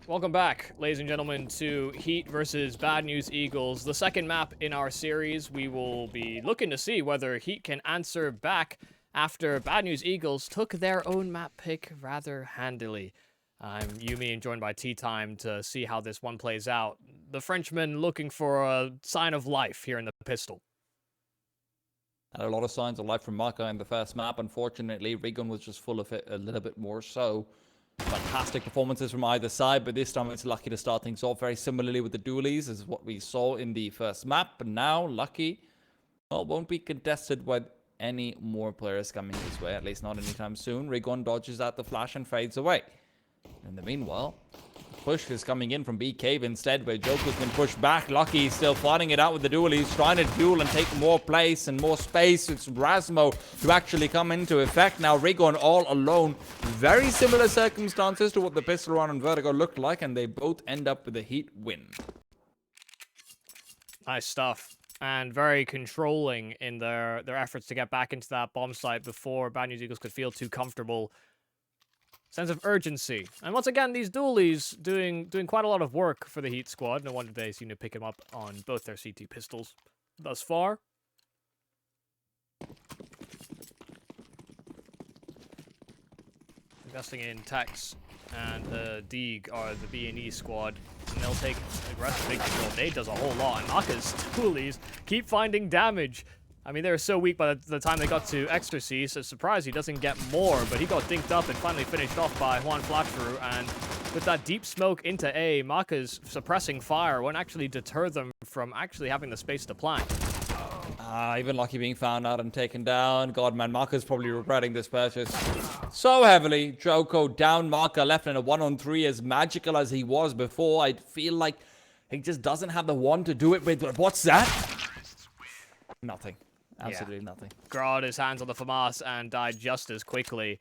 Welcome back, ladies and gentlemen, to Heat versus Bad News Eagles, the second map in our series. We will be looking to see whether Heat can answer back after Bad News Eagles took their own map pick rather handily. I'm Yumi and joined by Tea Time to see how this one plays out. The Frenchman looking for a sign of life here in the pistol. Had a lot of signs of life from Maka in the first map. Unfortunately, Rigon was just full of it a little bit more so. Fantastic performances from either side, but this time it's Lucky to start things off very similarly with the dualies as what we saw in the first map. But now Lucky, well, won't be contested with any more players coming his way, at least not anytime soon. Rigon dodges at the flash and fades away. In the meanwhile, push is coming in from B Cave instead, where Joker's been pushed back. Lucky still fighting it out with the dualies, trying to duel and take more place and more space. It's Rasmo to actually come into effect. Now Rigon all alone. Very similar circumstances to what the pistol run and Vertigo looked like, and they both end up with a Heat win. Nice stuff. And very controlling in their efforts to get back into that bomb site before Bad News Eagles could feel too comfortable. Sense of urgency. And once again, these dualies doing quite a lot of work for the Heat squad. No wonder they seem to pick him up on both their CT pistols thus far. Investing in Tex and the Deeg are the B&E squad. And they'll take aggressive big control. Nate does a whole lot. And Maka's dualies keep finding damage. I mean, they were so weak by the time they got to Ecstasy, so surprised he doesn't get more, but he got dinked up and finally finished off by Juan Flatru, and with that deep smoke into A, Maka's suppressing fire won't actually deter them from actually having the space to plant. Even Lucky being found out and taken down. God, man, Maka's probably regretting this purchase so heavily. Joko down, Maka left in a 1-on-3, as magical as he was before. I feel like he just doesn't have the one to do it with. What's that? Nothing. Absolutely nothing. Got his hands on the FAMAS and died just as quickly.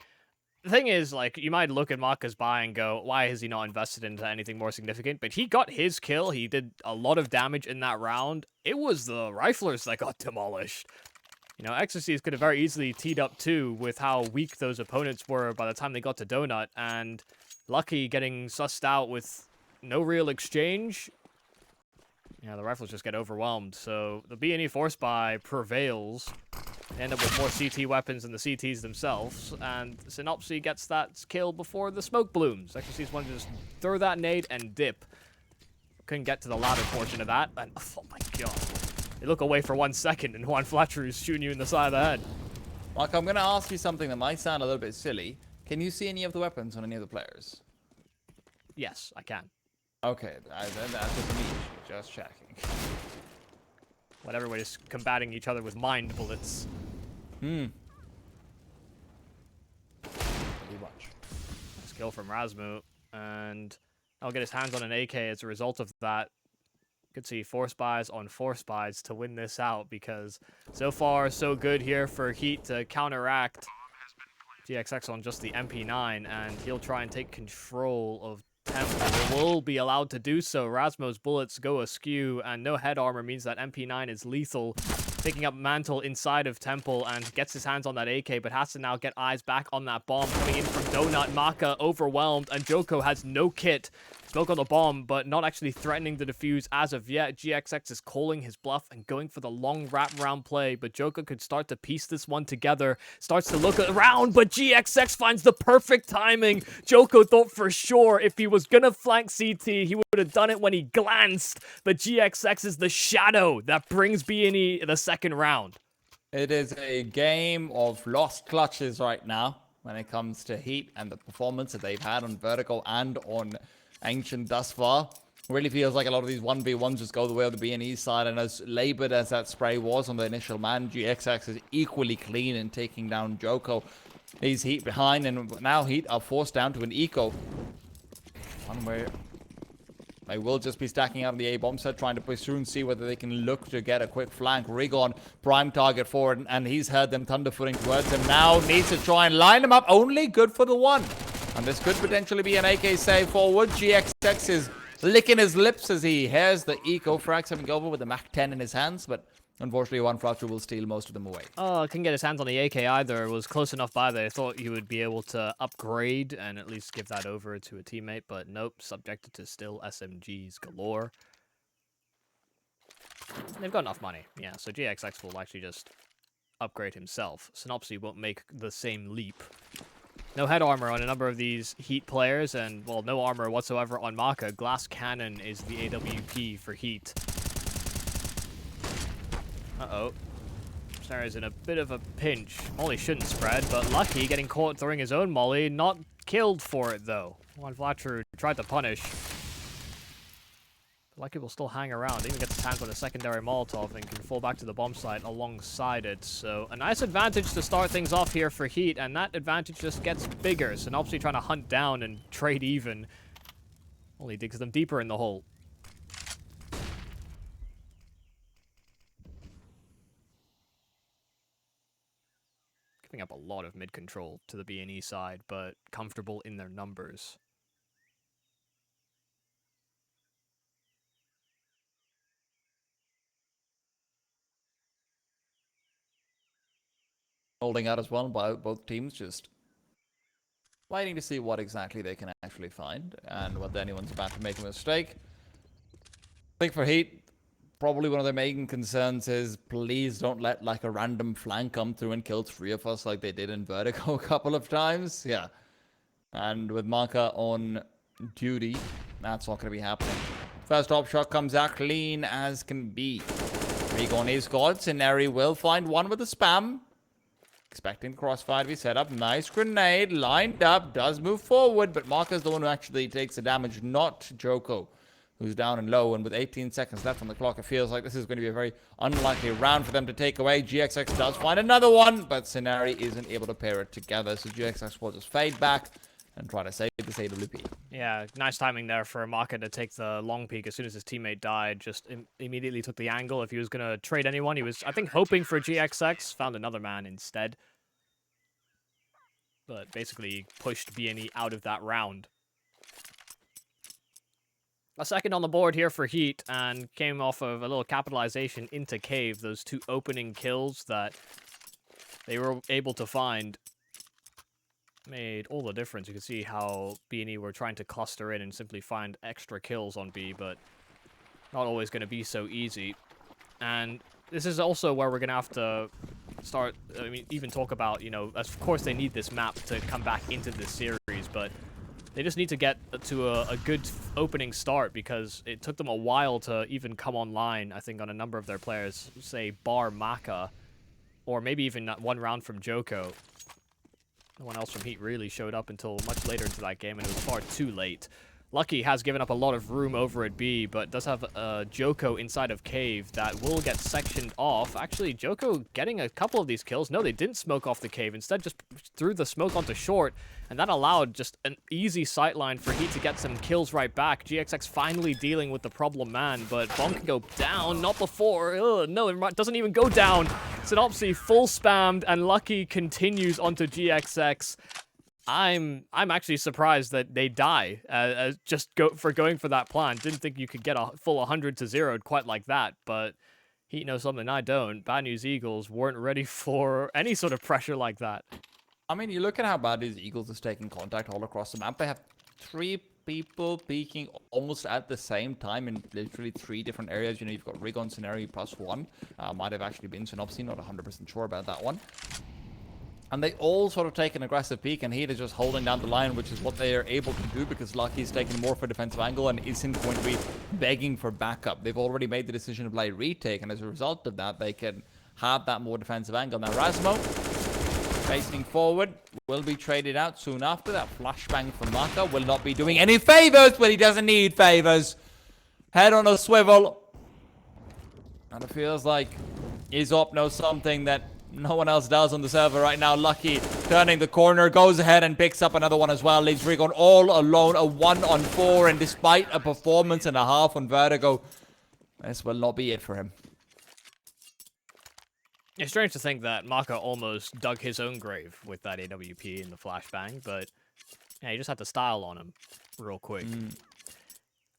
The thing is, like, you might look at Maka's buy and go, why has he not invested into anything more significant? But he got his kill. He did a lot of damage in that round. It was the riflers that got demolished. You know, Ecstasies could have very easily teed up too with how weak those opponents were by the time they got to Donut. And Lucky getting sussed out with no real exchange. Yeah, the rifles just get overwhelmed, so the B&E force buy prevails. They end up with more CT weapons than the CTs themselves, and Synopsy gets that kill before the smoke blooms. Exorcist wanted to just throw that nade and dip. Couldn't get to the latter portion of that, and oh my god. They look away for 1 second, and Juan Flatru's shooting you in the side of the head. Mark, I'm going to ask you something that might sound a little bit silly. Can you see any of the weapons on any of the players? Yes, I can. Okay, then that's just me. Just checking. What, everybody's combating each other with mind bullets. Pretty much. Nice kill from Rasmu, and I'll get his hands on an AK as a result of that. Could see force buys on force buys to win this out, because so far so good here for Heat to counteract GXX on just the MP9, and he'll try and take control of Temple. Will be allowed to do so. Rasmo's bullets go askew, and no head armor means that MP9 is lethal. Picking up Mantle inside of Temple and gets his hands on that AK, but has to now get eyes back on that bomb coming in from Donut. Maka overwhelmed, and Joko has no kit. Smoke on the bomb, but not actually threatening to defuse as of yet. GXX is calling his bluff and going for the long wraparound play, but Joko could start to piece this one together. Starts to look around, but GXX finds the perfect timing. Joko thought for sure if he was gonna flank CT, he would have done it when he glanced, but GXX is the shadow that brings B&E the second round. It is a game of lost clutches right now when it comes to Heat and the performance that they've had on Vertical and on Ancient thus far. Really feels like a lot of these 1v1s just go the way of the B&E side, and as labored as that spray was on the initial man, GXX is equally clean in taking down Joko. He's Heat behind, and now Heat are forced down to an eco. One where they will just be stacking out on the A-bomb set, trying to push through and see whether they can look to get a quick flank. Rigon, prime target forward, and he's heard them thunderfooting towards him. Now needs to try and line him up, only good for the one. And this could potentially be an AK save forward. GXX is licking his lips as he hears the eco frags having over with the Mach 10 in his hands, but Unfortunately, one fracture will steal most of them away. Oh, couldn't get his hands on the AK either. It was close enough by that I thought he would be able to upgrade and at least give that over to a teammate, but nope, subjected to still SMGs galore. They've got enough money, yeah, so GXX will actually just upgrade himself. Synopsy won't make the same leap. No head armor on a number of these HEET players, and, well, no armor whatsoever on Maka. Glass Cannon is the AWP for HEET. Uh-oh. Snare is in a bit of a pinch. Molly shouldn't spread, but Lucky getting caught throwing his own Molly. Not killed for it, though. One Flatcher tried to punish. Lucky will still hang around. Even gets his hands on a secondary Molotov and can fall back to the bomb site alongside it. So a nice advantage to start things off here for HEET, and that advantage just gets bigger. Synopsy trying to hunt down and trade even. Only digs them deeper in the hole. Giving up a lot of mid-control to the B&E side, but comfortable in their numbers. Holding out as well by both teams, just waiting to see what exactly they can actually find and whether anyone's about to make a mistake. I think for HEET, probably one of their main concerns is please don't let like a random flank come through and kill 3 of us like they did in Vertigo a couple of times. Yeah. And with Maka on duty, that's not going to be happening. First op shot comes out clean as can be. Regon is got. Scenari will find one with a spam. Expecting crossfire to be set up. Nice grenade. Lined up. Does move forward. But Maka's the one who actually takes the damage, not Joko, who's down and low. And with 18 seconds left on the clock, it feels like this is going to be a very unlikely round for them to take away. GXX does find another one, but Scenari isn't able to pair it together. So GXX will just fade back and try to save this AWP. Yeah, nice timing there for Maka to take the long peek as soon as his teammate died. Just immediately took the angle. If he was going to trade anyone, he was, I think, hoping for GXX. Found another man instead. But basically pushed B&E out of that round. A second on the board here for HEET, and came off of a little capitalization into Cave. Those 2 opening kills that they were able to find made all the difference. You can see how B&E were trying to cluster in and simply find extra kills on B, but not always going to be so easy. And this is also where we're going to have to start, I mean, even talk about, you know, of course they need this map to come back into this series, but they just need to get to a good opening start because it took them a while to even come online, I think, on a number of their players, say, bar Maka, or maybe even one round from Joko. No one else from HEET really showed up until much later into that game, and it was far too late. Lucky has given up a lot of room over at B, but does have Joko inside of Cave that will get sectioned off. Actually, Joko getting a couple of these kills. No, they didn't smoke off the Cave. Instead, just threw the smoke onto short, and that allowed just an easy sightline for HEET to get some kills right back. GXX finally dealing with the problem man, but Bomb can go down, not before. Ugh, no, it doesn't even go down. Synopsy full spammed, and Lucky continues onto GXX. I'm actually surprised that they die for going for that plan. Didn't think you could get a full 100 to 0 quite like that, but HEET knows something I don't. Bad News Eagles weren't ready for any sort of pressure like that. I mean, you look at how Bad News Eagles is taking contact all across the map. They have 3 people peeking almost at the same time in literally 3 different areas. You know, you've got Rigon Scenario +1. Might have actually been Synopsy, not 100% sure about that one. And they all sort of take an aggressive peek, and HEET is just holding down the line, which is what they are able to do because Lucky's taking more for a defensive angle and isn't going to be begging for backup. They've already made the decision to play retake, and as a result of that, they can have that more defensive angle. Now, Rasmo, facing forward, will be traded out soon after. That flashbang from Maka will not be doing any favors, but he doesn't need favors. Head on a swivel. And it feels like Izop knows something that no one else does on the server right now. Lucky turning the corner, goes ahead and picks up another one as well. Leaves Rigon all alone, a 1-on-4, and despite a performance and a half on Vertigo, this will not be it for him. It's strange to think that Maka almost dug his own grave with that AWP and the flashbang, but yeah, he just had to style on him real quick.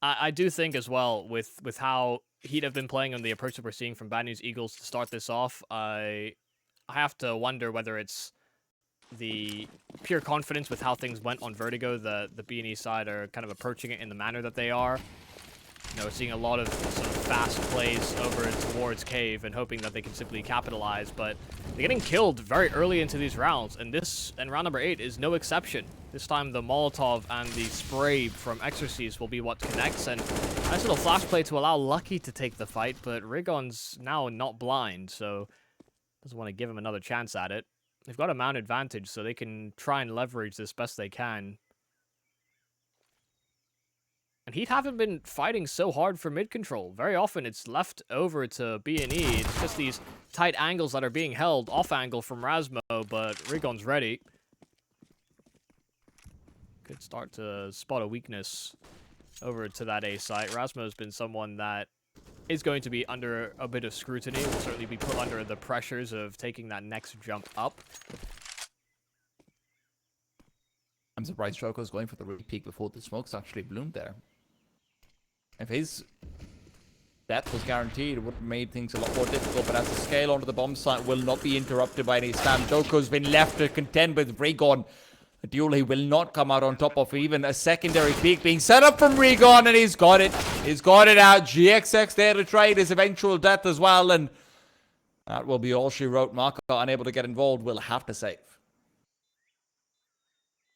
I do think as well, with how Heat have been playing on the approach that we're seeing from Bad News Eagles to start this off, I have to wonder whether it's the pure confidence with how things went on Vertigo, the B&E side are kind of approaching it in the manner that they are. You know, we're seeing a lot of sort of fast plays over towards Cave and hoping that they can simply capitalize, but they're getting killed very early into these rounds, and round number 8 is no exception. This time the Molotov and the spray from Exorcist will be what connects, and nice little flash play to allow Lucky to take the fight, but Rigon's now not blind, so doesn't want to give him another chance at it. They've got a mount advantage, so they can try and leverage this best they can. And Heat haven't been fighting so hard for mid control. Very often it's left over to B&E. It's just these tight angles that are being held off angle from Rasmo, but Rigon's ready. Could start to spot a weakness over to that A site. Rasmo's been someone that is going to be under a bit of scrutiny. Will certainly be put under the pressures of taking that next jump up. I'm surprised Joko's going for the peak before the smokes actually bloomed there. If his death was guaranteed, it would have made things a lot more difficult, but as the scale onto the bomb site will not be interrupted by any spam, Joko's been left to contend with Rigon. A duel he will not come out on top of. Even a secondary peak being set up from Rigon, and he's got it. He's got it out. GXX there to trade his eventual death as well, and that will be all she wrote. Maka, unable to get involved, will have to save.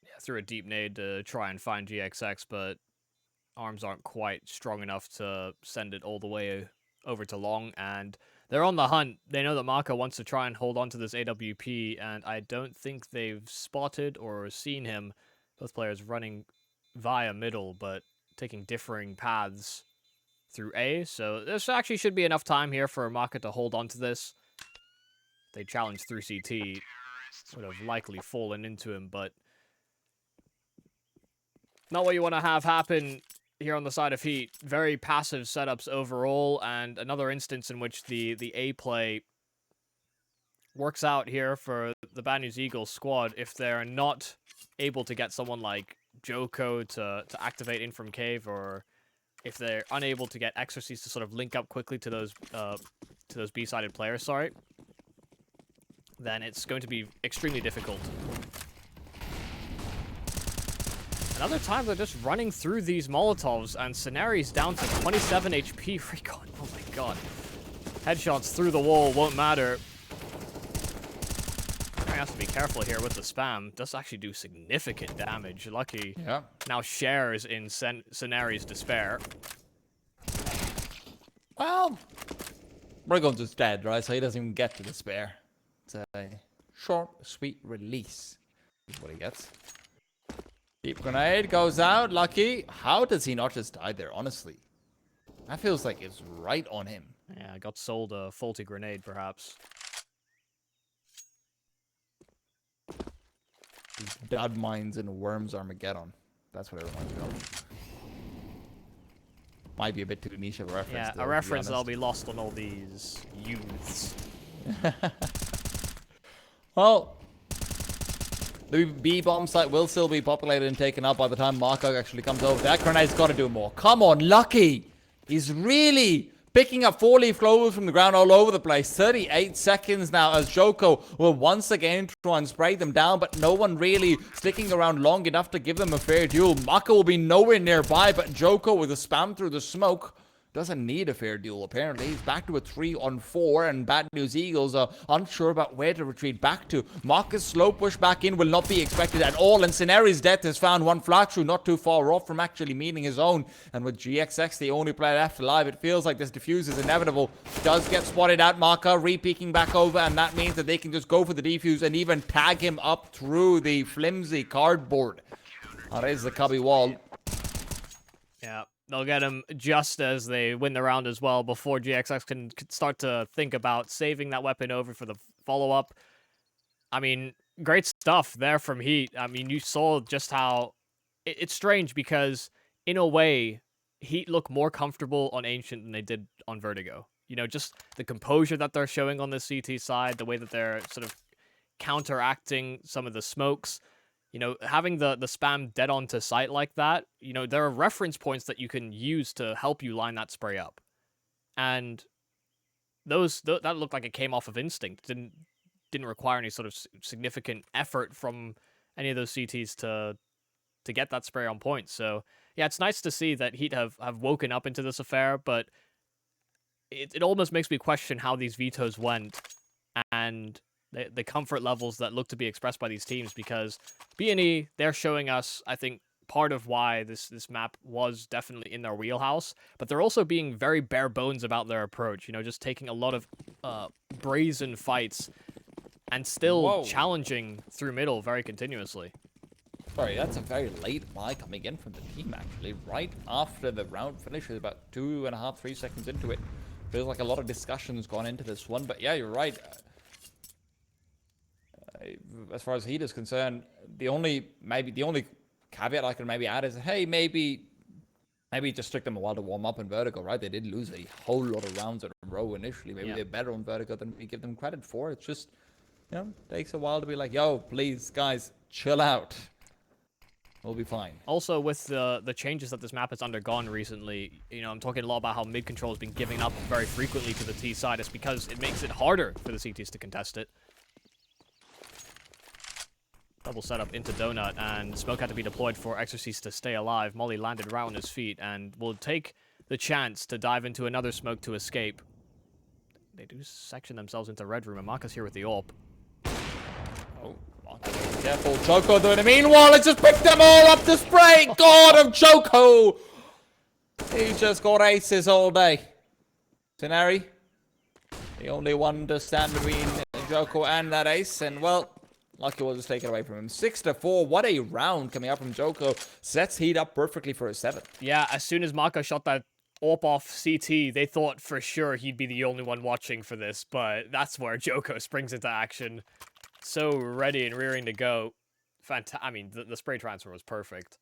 Yeah, threw a deep nade to try and find GXX, but arms aren't quite strong enough to send it all the way over to long, and they're on the hunt. They know that Maka wants to try and hold on to this AWP, and I don't think they've spotted or seen him. Both players running via middle, but taking differing paths through A, so this actually should be enough time here for Maka to hold on to this. They challenged through CT, would have likely fallen into him, but not what you want to have happen here on the side of Heat. Very passive setups overall, and another instance in which the A play works out here for the Bad News Eagles squad if they're not able to get someone like Joko to activate in from Cave, or if they're unable to get Exorcist to sort of link up quickly to those B-sided players, then it's going to be extremely difficult. Another time they're just running through these Molotovs, and Scenari's down to 27 HP. Recon, oh my god. Headshots through the wall won't matter. I have to be careful here with the spam. Does actually do significant damage. Lucky now shares in Scenari's despair. Well, Rigon's just dead, right? So he doesn't even get to despair. It's a short, sweet release is what he gets. Deep grenade goes out. Lucky. How does he not just die there, honestly? That feels like it's right on him. Yeah, I got sold a faulty grenade, perhaps. Dud mines and worms Armageddon. That's what it reminds me of. Might be a bit too niche of a reference. Yeah, though, a reference that'll be lost on all these youths. Well, the B bomb site will still be populated and taken up by the time Marco actually comes over. That grenade's got to do more. Come on, Lucky. He's really picking up 4-leaf clovers from the ground all over the place. 38 seconds now as Joko will once again try and spray them down, but no one really sticking around long enough to give them a fair duel. Maka will be nowhere nearby, but Joko with a spam through the smoke doesn't need a fair duel, apparently. He's back to a 3-on-4, and Bad News Eagles are unsure about where to retreat back to. Marcus' slow push back in will not be expected at all, and Scenari's death has found one flat through not too far off from actually meeting his own. And with GXX the only player left alive, it feels like this defuse is inevitable. Does get spotted out, Marca re-peeking back over, and that means that they can just go for the defuse and even tag him up through the flimsy cardboard. That is the cubby wall. Yeah. They'll get him just as they win the round as well, before GXX can start to think about saving that weapon over for the follow-up. I mean, great stuff there from Heat. I mean, you saw just how... It's strange because, in a way, Heat look more comfortable on Ancient than they did on Vertigo. You know, just the composure that they're showing on the CT side, the way that they're sort of counteracting some of the smokes. you know, having the spam dead onto sight like that, you know, there are reference points that you can use to help you line that spray up. And that looked like it came off of instinct. Didn't require any sort of significant effort from any of those CTs to get that spray on point. So yeah, it's nice to see that Heat have woken up into this affair, but it almost makes me question how these vetoes went and the comfort levels that look to be expressed by these teams, because B&E, they're showing us, I think, part of why this map was definitely in their wheelhouse, but they're also being very bare bones about their approach, you know, just taking a lot of brazen fights and still Whoa. challenging through middle very continuously. Sorry, that's a very late buy coming in from the team, actually. Right after the round finishes, about 2.5, 3 seconds into it. Feels like a lot of discussions gone into this one, but yeah, you're right. As far as Heat is concerned, the only caveat I can maybe add is, hey, maybe it just took them a while to warm up in Vertigo, right? They did lose a whole lot of rounds in a row initially. Maybe they're better on Vertigo than we give them credit for. It's just, you know, takes a while to be like, yo, please, guys, chill out. We'll be fine. Also, with the changes that this map has undergone recently, you know, I'm talking a lot about how mid control has been giving up very frequently to the T side. It's because it makes it harder for the CTs to contest it. Double setup into Donut, and Smoke had to be deployed for Exorcist to stay alive. Molly landed right on his feet, and will take the chance to dive into another Smoke to escape. They do section themselves into Red Room, and Marcus here with the AWP. Oh, careful, Choco doing it. Meanwhile, it just picked them all up to spray. God of Choco. He just got aces all day. Tenari, the only one to stand between Choco and that ace, and well, Lucky was just taken away from him. 6-4. What a round coming up from Joko. Sets Heat up perfectly for a 7th. Yeah, as soon as Maka shot that AWP off CT, they thought for sure he'd be the only one watching for this, but that's where Joko springs into action. So ready and rearing to go. I mean, the spray transfer was perfect.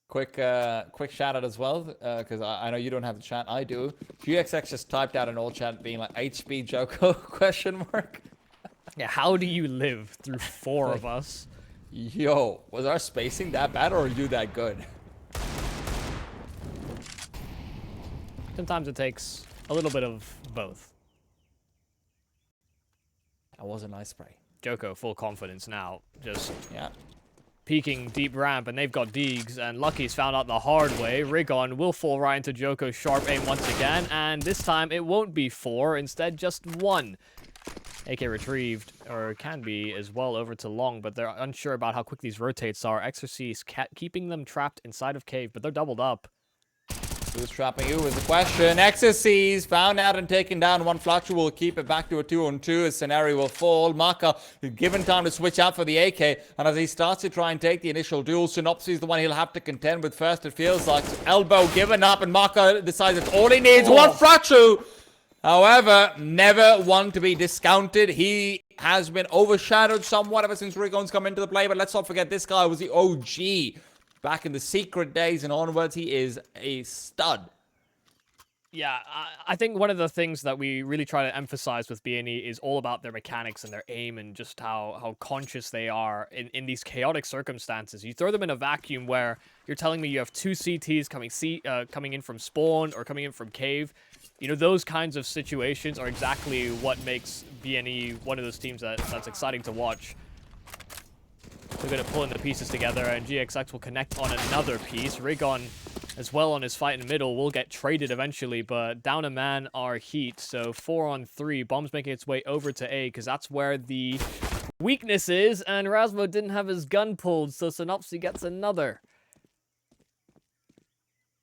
Quick shout out as well, because I know you don't have the chat. I do. GXX just typed out an old chat being like, HB Joko, question mark. Yeah, how do you live through 4 of us? Yo, was our spacing that bad or are you that good? Sometimes it takes a little bit of both. That was a nice spray. Joko, full confidence now. Just yeah, peeking deep ramp, and they've got Deegs, and Lucky's found out the hard way. Rigon will fall right into Joko's sharp aim once again, and this time it won't be 4, instead just 1. AK retrieved, or can be as well, over to long, but they're unsure about how quick these rotates are. Exorcist keeping them trapped inside of cave, but they're doubled up. Who's trapping you is the question. Exorcist found out and taken down. One Fluctual will keep it back to a 2-on-2. His scenario will fall. Maka given time to switch out for the AK, and as he starts to try and take the initial duel, Synopsis is the one he'll have to contend with first. It feels like elbow given up, and Maka decides it's all he needs. One Fluctual. However, never one to be discounted. He has been overshadowed somewhat ever since Rigon's come into the play, but let's not forget this guy was the OG. Back in the secret days and onwards, he is a stud. Yeah, I think one of the things that we really try to emphasize with B&E is all about their mechanics and their aim and just how conscious they are in these chaotic circumstances. You throw them in a vacuum where you're telling me you have 2 CTs coming in from spawn or coming in from cave. You know, those kinds of situations are exactly what makes B&E one of those teams that's exciting to watch. They're good at pulling the pieces together, and GXX will connect on another piece. Rigon, as well on his fight in the middle, will get traded eventually, but down a man are Heat. So 4-on-3, Bomb's making its way over to A, because that's where the weakness is, and Rasmo didn't have his gun pulled, so Synopsy gets another.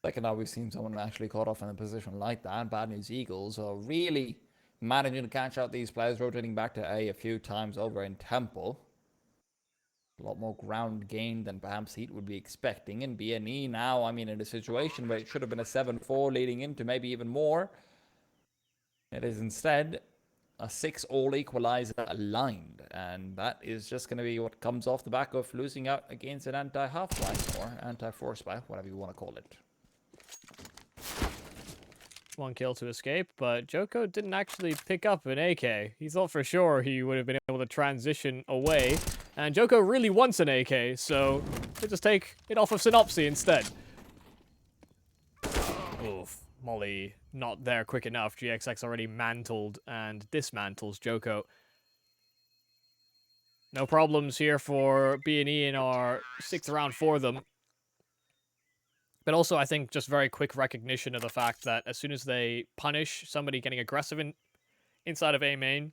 Second now we've seen someone actually caught off in a position like that. Bad News Eagles are really managing to catch out these players, rotating back to A few times over in Temple. A lot more ground gained than perhaps Heat would be expecting. And B&E now, I mean, in a situation where it should have been a 7-4 leading into maybe even more, it is instead a 6-all equalizer aligned. And that is just going to be what comes off the back of losing out against an anti-half-life or anti-force buy, whatever you want to call it. 1 kill to escape, but Joko didn't actually pick up an AK. He thought for sure he would have been able to transition away. And Joko really wants an AK, so we'll just take it off of Synopsy instead. Oof. Molly not there quick enough. GXX already mantled and dismantles Joko. No problems here for B&E in our 6th round for them. But also, I think just very quick recognition of the fact that as soon as they punish somebody getting aggressive inside of A main,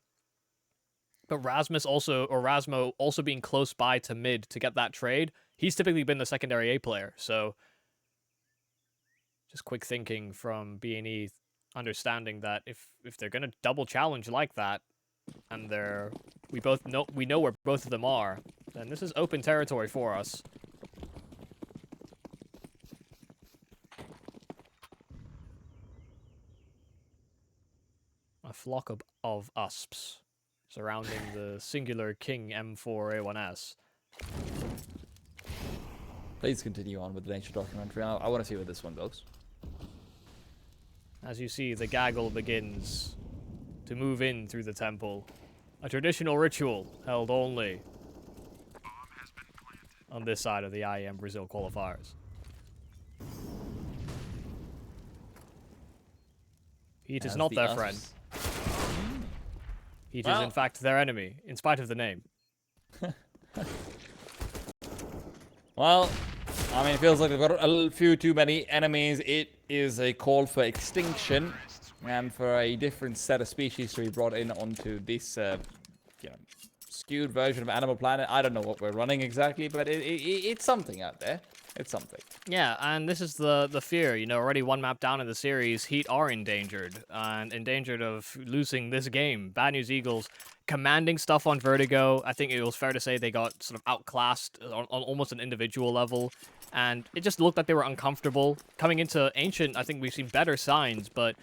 but Rasmo also being close by to mid to get that trade, he's typically been the secondary A player. So just quick thinking from B&E, understanding that if they're gonna double challenge like that, and we know where both of them are, then this is open territory for us. A flock of usps surrounding the singular King M4A1S. Please continue on with the nature documentary. I want to see where this one goes. As you see, the gaggle begins to move in through the temple. A traditional ritual held only on this side of the IEM Brazil qualifiers. HEET is not their friend. HEET is in fact their enemy, in spite of the name. Well, I mean, it feels like they've got a few too many enemies. It is a call for extinction and for a different set of species to be brought in onto this, skewed version of Animal Planet. I don't know what we're running exactly, but it's something out there. It's something. Yeah, and this is the fear. You know, already one map down in the series, HEET are endangered, and endangered of losing this game. Bad News Eagles commanding stuff on Vertigo. I think it was fair to say they got sort of outclassed on almost an individual level, and it just looked like they were uncomfortable. Coming into Ancient, I think we've seen better signs, but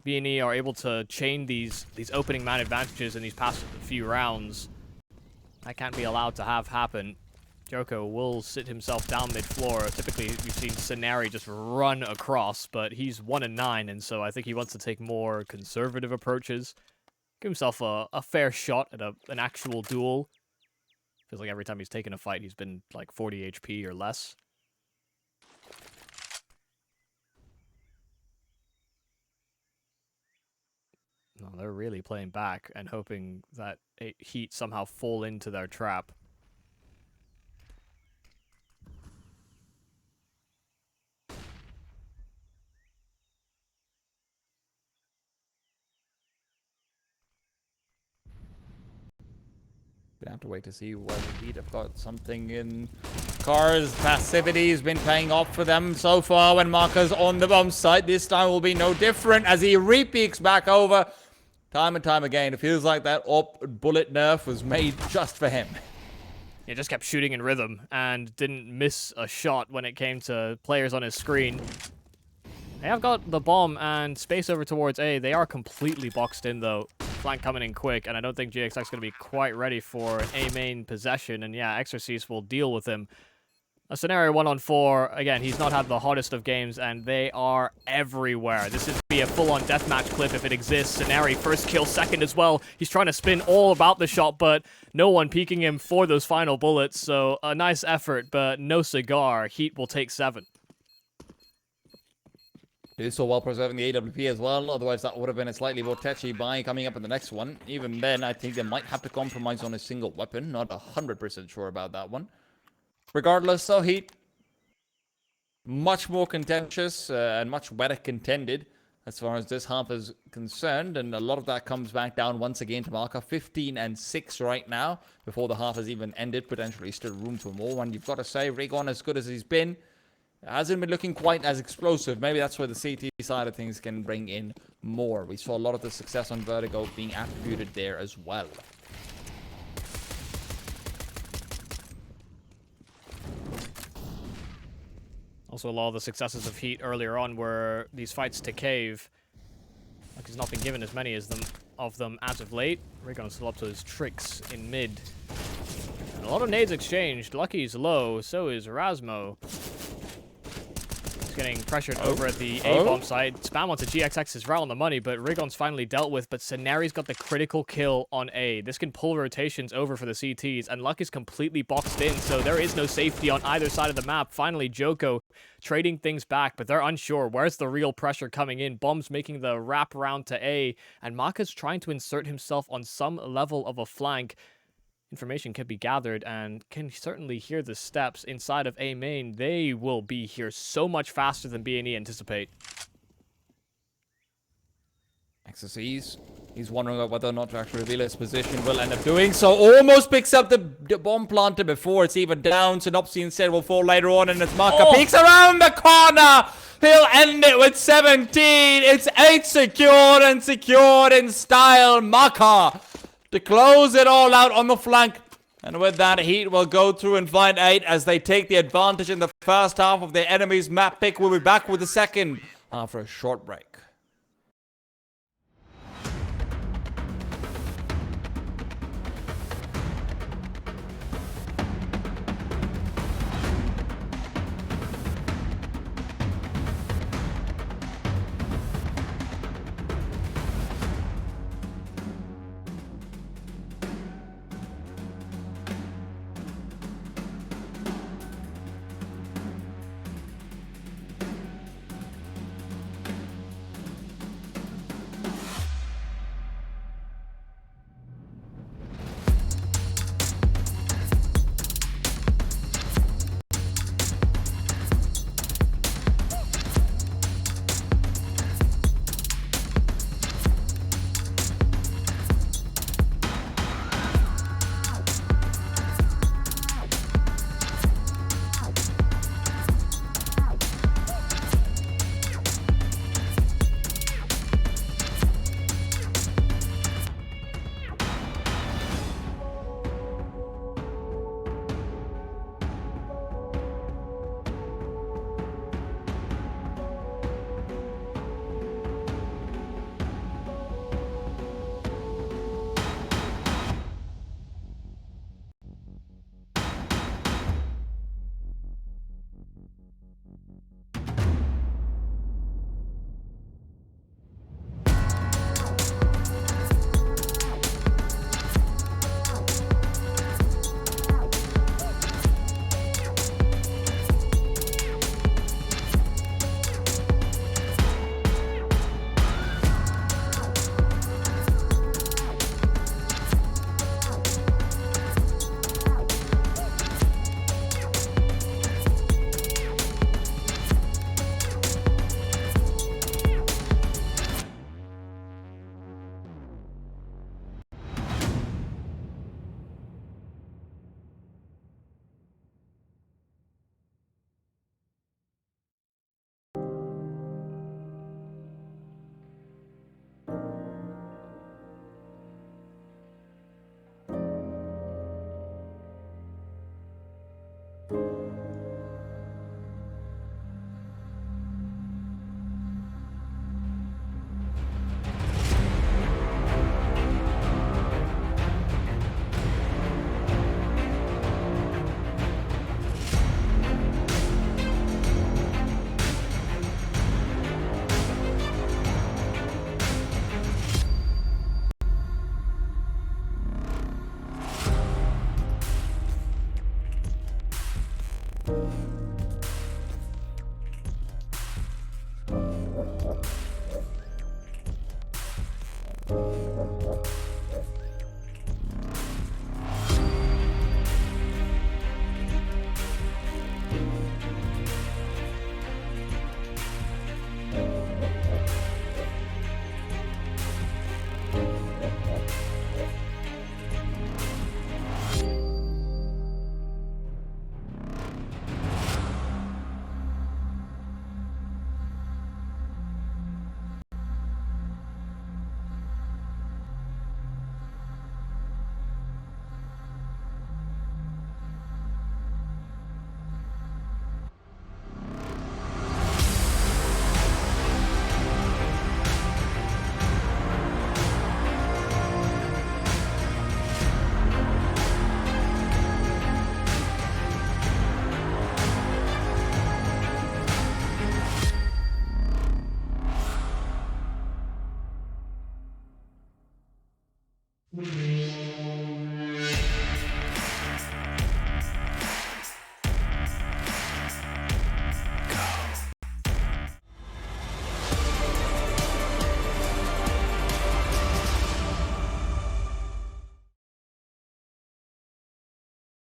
B&E are able to chain these opening man advantages in these past few rounds. That can't be allowed to have happen. Joko will sit himself down mid-floor. Typically, we've seen Scenari just run across, but he's 1-9, and so I think he wants to take more conservative approaches. Give himself a fair shot at an actual duel. Feels like every time he's taken a fight, he's been like 40 HP or less. No, they're really playing back and hoping that HEET somehow fall into their trap. Gonna have to wait to see whether HEET have got something in cars. Passivity has been paying off for them so far when Marker's on the bomb site. This time will be no different as he repeaks back over. Time and time again, it feels like that bullet nerf was made just for him. He just kept shooting in rhythm and didn't miss a shot when it came to players on his screen. They have got the bomb and space over towards A. They are completely boxed in, though. Flank coming in quick, and I don't think GXX is going to be quite ready for an A main possession. And yeah, Exorcist will deal with him. A scenario 1-on-4. Again, he's not had the hottest of games, and they are everywhere. This would be a full-on deathmatch clip if it exists. Scenari, first kill, second as well. He's trying to spin all about the shot, but no one peeking him for those final bullets. So a nice effort, but no cigar. HEET will take 7. It is so well preserving the AWP as well, otherwise that would have been a slightly more touchy buy coming up in the next one. Even then, I think they might have to compromise on a single weapon. Not 100% sure about that one. Regardless, so HEET, much more contentious and much better contended as far as this half is concerned, and a lot of that comes back down once again to Marker. 15-6 right now, before the half has even ended. Potentially still room for more, and you've got to say, Rigon, as good as he's been, hasn't been looking quite as explosive. Maybe that's where the CT side of things can bring in more. We saw a lot of the success on Vertigo being attributed there as well. Also, a lot of the successes of HEET earlier on were these fights to cave. Like he's not been given as many of them as of late. Rigon's still up to his tricks in mid. And a lot of nades exchanged. Lucky's low, so is Rasmo. He's getting pressured over at the A-bomb site. Spam onto GXX is right on the money, but Rigon's finally dealt with. But Cenari's got the critical kill on A. This can pull rotations over for the CTs, and Luck is completely boxed in, so there is no safety on either side of the map. Finally, Joko trading things back, but they're unsure. Where's the real pressure coming in? Bombs making the wrap round to A, and Maka's trying to insert himself on some level of a flank. Information can be gathered and can certainly hear the steps inside of A main. They will be here so much faster than B&E anticipate. XSEs. He's wondering about whether or not to actually reveal his position. Will end up doing so. Almost picks up the bomb planter before it's even down. Synopsy instead will fall later on, and it's Maka peeks around the corner. He'll end it with 17. It's 8 secured and secured in style. Maka to close it all out on the flank. And with that, HEET will go through and find 8 as they take the advantage in the first half of the enemy's map pick. We'll be back with the second after a short break.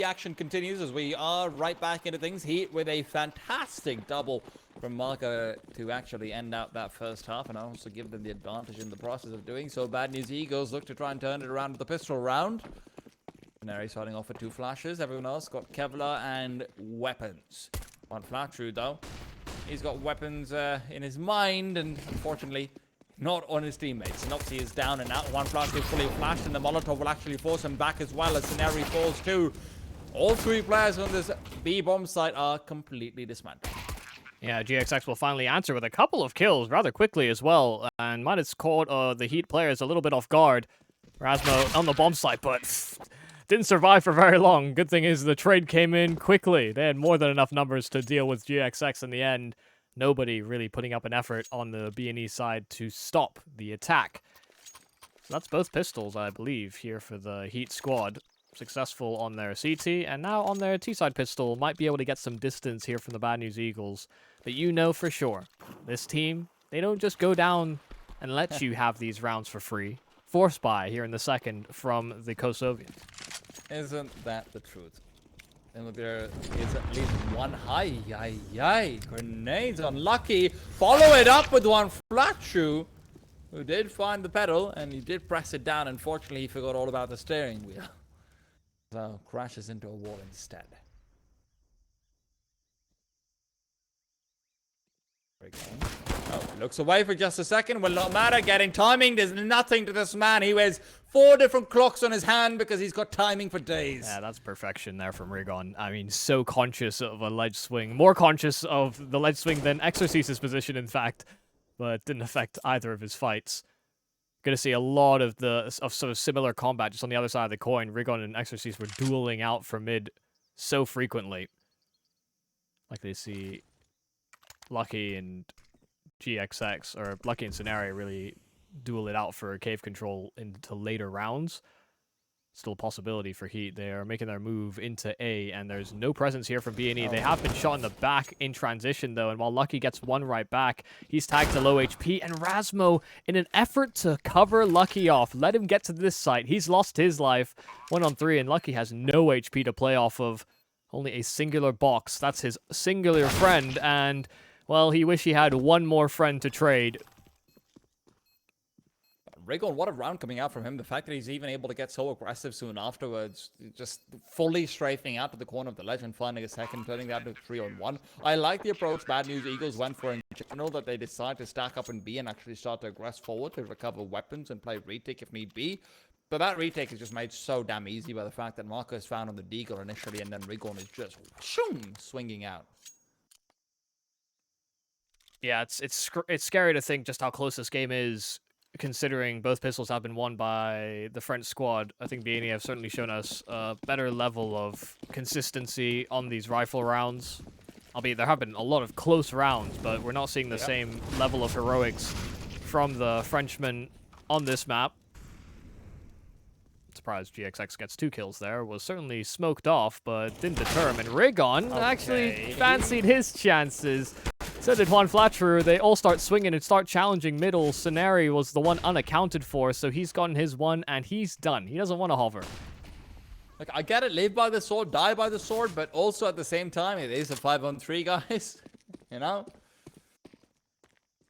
The action continues as we are right back into things. Heat with a fantastic double from Marco to actually end out that first half and also give them the advantage in the process of doing so. Bad News Eagles look to try and turn it around with the pistol round. Canary starting off with 2 flashes. Everyone else got Kevlar and weapons. On Flatru though, he's got weapons in his mind and unfortunately not on his teammates. Synopsy is down and out. 1 flash is fully flashed and the Molotov will actually force him back as well as Scenario falls too. All 3 players on this B bomb site are completely dismantled. Yeah, GXX will finally answer with a couple of kills rather quickly as well, and might have caught the Heat players a little bit off guard. Rasmo on the bomb site, but didn't survive for very long. Good thing is the trade came in quickly. They had more than enough numbers to deal with GXX in the end. Nobody really putting up an effort on the B&E side to stop the attack. So that's both pistols, I believe, here for the Heat squad. Successful on their CT, and now on their T-side pistol, might be able to get some distance here from the Bad News Eagles. But you know for sure, this team, they don't just go down and let you have these rounds for free. Force buy here in the second from the Kosovians. Isn't that the truth? And there is at least one grenades on Lucky. Follow it up with 1 flat shoe, who did find the pedal, and he did press it down. Unfortunately, he forgot all about the steering wheel. So, crashes into a wall instead. Oh, looks away for just a second. Will not matter. Getting timing. There's nothing to this man. He wears 4 different clocks on his hand because he's got timing for days. Yeah, that's perfection there from Rigon. I mean, so conscious of a ledge swing. More conscious of the ledge swing than Exorcis's position, in fact. But didn't affect either of his fights. Going to see a lot of sort of similar combat just on the other side of the coin. Rigon and Exorcist were dueling out from mid so frequently. Like they see Lucky and GXX, or Lucky and Scenario really duel it out for cave control into later rounds. Still a possibility for Heat. They are making their move into A, and there's no presence here from B&E. They have been shot in the back in transition, though, and while Lucky gets 1 right back, he's tagged to low HP, and Rasmo, in an effort to cover Lucky off, let him get to this site. He's lost his life. 1 on 3, and Lucky has no HP to play off of. Only a singular box. That's his singular friend, and, well, he wish he had 1 more friend to trade. Rigon, what a round coming out from him. The fact that he's even able to get so aggressive soon afterwards, just fully strafing out to the corner of the ledge and finding a second, turning that to 3-on-1. I like the approach Bad News Eagles went for in general, that they decide to stack up in B and actually start to aggress forward to recover weapons and play retake if need be. But that retake is just made so damn easy by the fact that Marco is found on the deagle initially, and then Rigon is just swinging out. Yeah, it's scary to think just how close this game is, considering both pistols have been won by the French squad. I think B&E have certainly shown us a better level of consistency on these rifle rounds. Albeit there have been a lot of close rounds, but we're not seeing the same level of heroics from the Frenchmen on this map. Surprised GXX gets 2 kills there. Was certainly smoked off, but didn't deter him. And Rigon actually fancied his chances. So did Juan Flatcher. They all start swinging and start challenging middle. Scenario was the one unaccounted for, so he's gotten his 1, and he's done. He doesn't want to hover. Like, I get it, live by the sword, die by the sword, but also at the same time, it is a 5-on-3, guys. You know?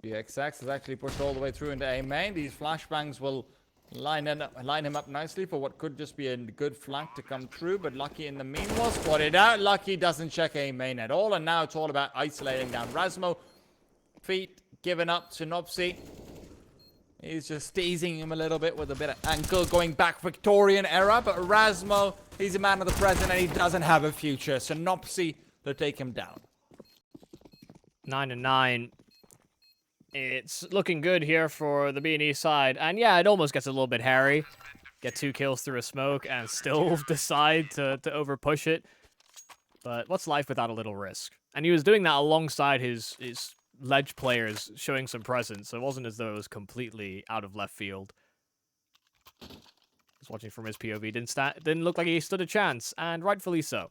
GXX has actually pushed all the way through into A main. These flashbangs will line him up nicely for what could just be a good flank to come through, but Lucky in the meanwhile spotted out. Lucky doesn't check A main at all, and now it's all about isolating down Rasmo. Feet giving up Synopsy. He's just teasing him a little bit with a bit of ankle going back Victorian era, but Rasmo, he's a man of the present and he doesn't have a future. Synopsy to take him down. 9-9. It's looking good here for the B&E side. And yeah, it almost gets a little bit hairy. Get 2 kills through a smoke and still decide to over-push it. But what's life without a little risk? And he was doing that alongside his ledge players showing some presence. So it wasn't as though it was completely out of left field. Just watching from his POV, didn't look like he stood a chance, and rightfully so.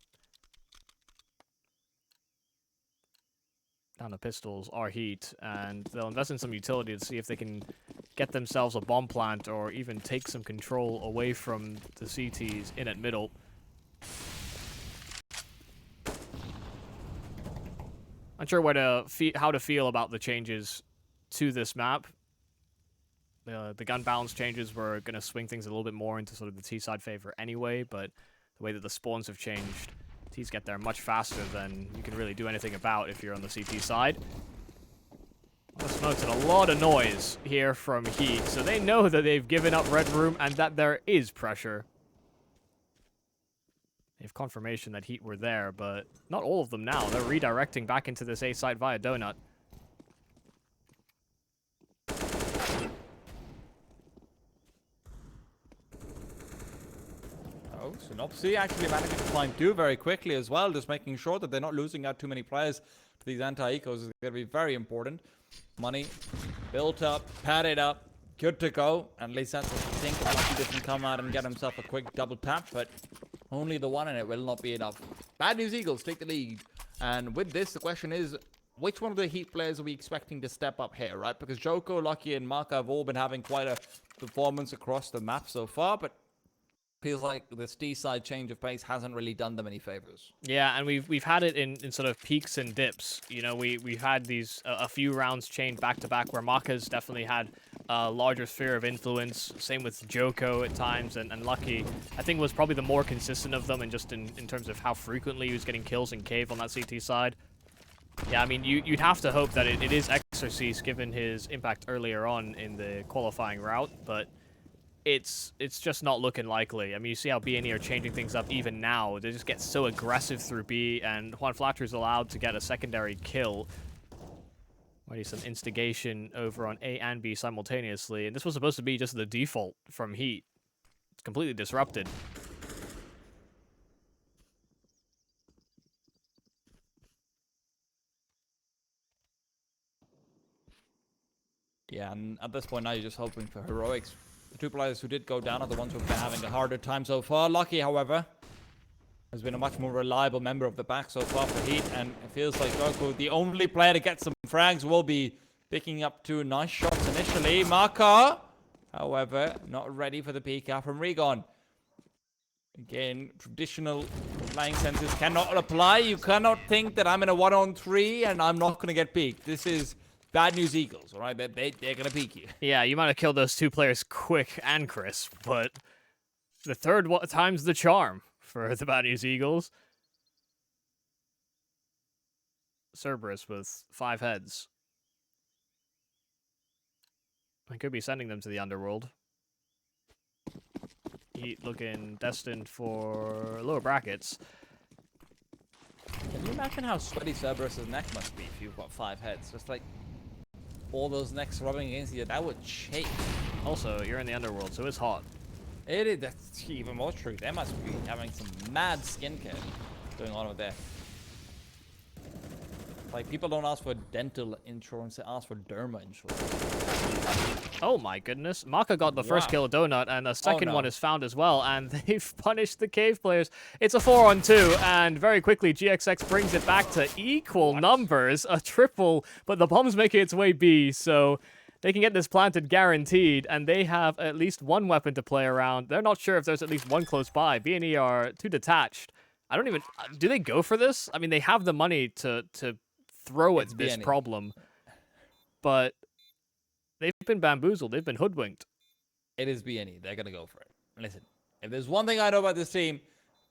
Down the pistols are Heat, and they'll invest in some utility to see if they can get themselves a bomb plant or even take some control away from the CTs in at middle. Not sure how to feel about the changes to this map. The gun balance changes were going to swing things a little bit more into sort of the T side favor anyway, but the way that the spawns have changed, T's get there much faster than you can really do anything about if you're on the CT side. A lot of smokes and a lot of noise here from HEET, so they know that they've given up Red Room and that there is pressure. They have confirmation that HEET were there, but not all of them now. They're redirecting back into this A site via Donut. Oh, Synopsy actually managing to find two very quickly as well, just making sure that they're not losing out too many players to these anti-ecos is going to be very important. Money built up, padded up, good to go. At least that's what I think. Lucky doesn't come out and get himself a quick double tap, but only the one, and it will not be enough. Bad News Eagles take the lead. And with this, the question is, which one of the HEET players are we expecting to step up here, right? Because Joko, Lucky, and Maka have all been having quite a performance across the map so far, but feels like this D-side change of pace hasn't really done them any favors. Yeah, and we've had it in sort of peaks and dips. You know, we've had these a few rounds chained back to back where Maka's definitely had a larger sphere of influence. Same with Joko at times, and Lucky I think was probably the more consistent of them, and just in terms of how frequently he was getting kills in Cave on that CT side. Yeah, I mean, you'd have to hope that it is Exorcist given his impact earlier on in the qualifying route, but it's just not looking likely. I mean, you see how B&E are changing things up even now. They just get so aggressive through B, and Juan Flatter's allowed to get a secondary kill. Might need some instigation over on A and B simultaneously, and this was supposed to be just the default from HEET. It's completely disrupted. Yeah, and at this point now you're just hoping for heroics. The two players who did go down are the ones who've been having a harder time so far. Lucky, however, has been a much more reliable member of the pack so far for HEET, and it feels like Goku, the only player to get some frags, will be picking up two nice shots initially. Maka, however, not ready for the PK from Regon. Again, traditional playing senses cannot apply. You cannot think that I'm in a 1-on-3 and I'm not going to get peeked. This is Bad News Eagles, all right? They're going to peek you. Yeah, you might have killed those two players quick and crisp, but the third time's the charm for the Bad News Eagles. Cerberus with 5 heads. I could be sending them to the underworld. HEET looking destined for lower brackets. Can you imagine how sweaty Cerberus' neck must be if you've got 5 heads? Just like all those necks rubbing against you, that would shake. Also, you're in the underworld, so it's hot. It is. That's even more true. They must be having some mad skincare going on over there. Like, people don't ask for dental insurance, they ask for derma insurance. Oh my goodness. Maka got the first kill of Donut, and a second one is found as well, and they've punished the Cave players. It's a 4-on-2, and very quickly GXX brings it back to equal numbers, a triple, but the bomb's making its way B, so they can get this planted guaranteed, and they have at least one weapon to play around. They're not sure if there's at least one close by. B&E are too detached. I don't even... Do they go for this? I mean, they have the money to throw at this problem, but they've been bamboozled. They've been hoodwinked. It is B&E. They're going to go for it. Listen, if there's one thing I know about this team,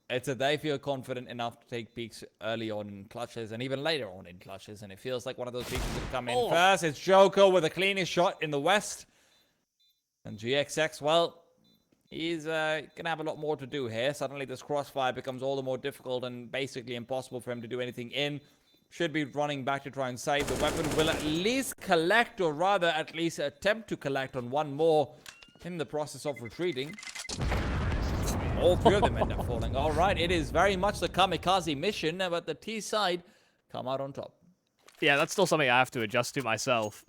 it's that they feel confident enough to take peaks early on in clutches and even later on in clutches, and it feels like one of those peaks is going to come in first. It's Joko with the cleanest shot in the West. And GXX, well, he's going to have a lot more to do here. Suddenly this crossfire becomes all the more difficult and basically impossible for him to do anything in. Should be running back to try and save the weapon. Will at least collect, or rather at least attempt to collect on one more in the process of retreating. All 3 of them end up falling. All right, it is very much the kamikaze mission, but the T side come out on top. Yeah, that's still something I have to adjust to myself.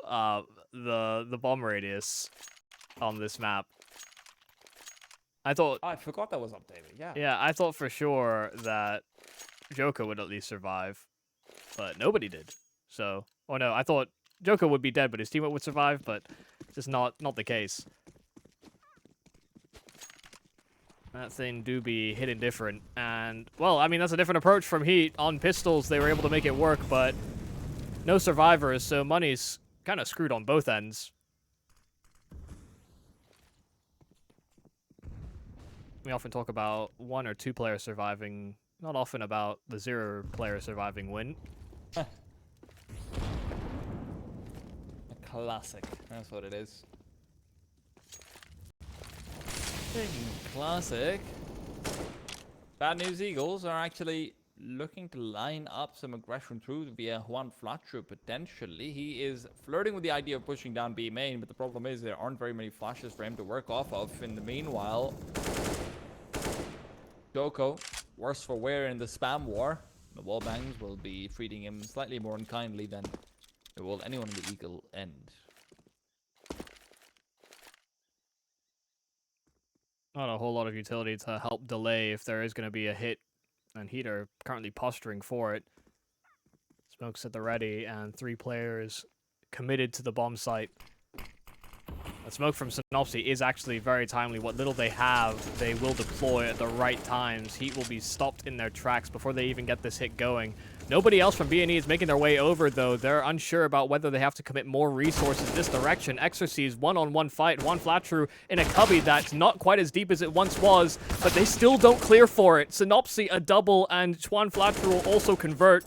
The bomb radius on this map. I forgot that was updated, yeah. Yeah, I thought for sure that Joko would at least survive. But nobody did. So, oh no, I thought Joko would be dead, but his teammate would survive, but just not the case. That thing do be hidden different, and, well, I mean, that's a different approach from HEET. On pistols, they were able to make it work, but No survivors, so money's kind of screwed on both ends. We often talk about 1 or 2 players surviving, not often about the 0 player surviving win. A classic. That's what it is. Speaking of classic, Bad News Eagles are actually looking to line up some aggression through via Juan Flatcher potentially. He is flirting with the idea of pushing down B main, but the problem is there aren't very many flashes for him to work off of. In the meanwhile, Joko, worse for wear in the spam war. The wall bangs will be treating him slightly more unkindly than it will anyone in the Eagle end. Not a whole lot of utility to help delay if there is going to be a hit, and HEET are currently posturing for it. Smokes at the ready, and 3 players committed to the bomb site. The smoke from Synopsy is actually very timely. What little they have, they will deploy at the right times. HEET will be stopped in their tracks before they even get this hit going. Nobody else from B&E is making their way over, though. They're unsure about whether they have to commit more resources this direction. Exorcise, one-on-one fight. Juan Flatru in a cubby that's not quite as deep as it once was, but they still don't clear for it. Synopsy a double, and Juan Flatru will also convert.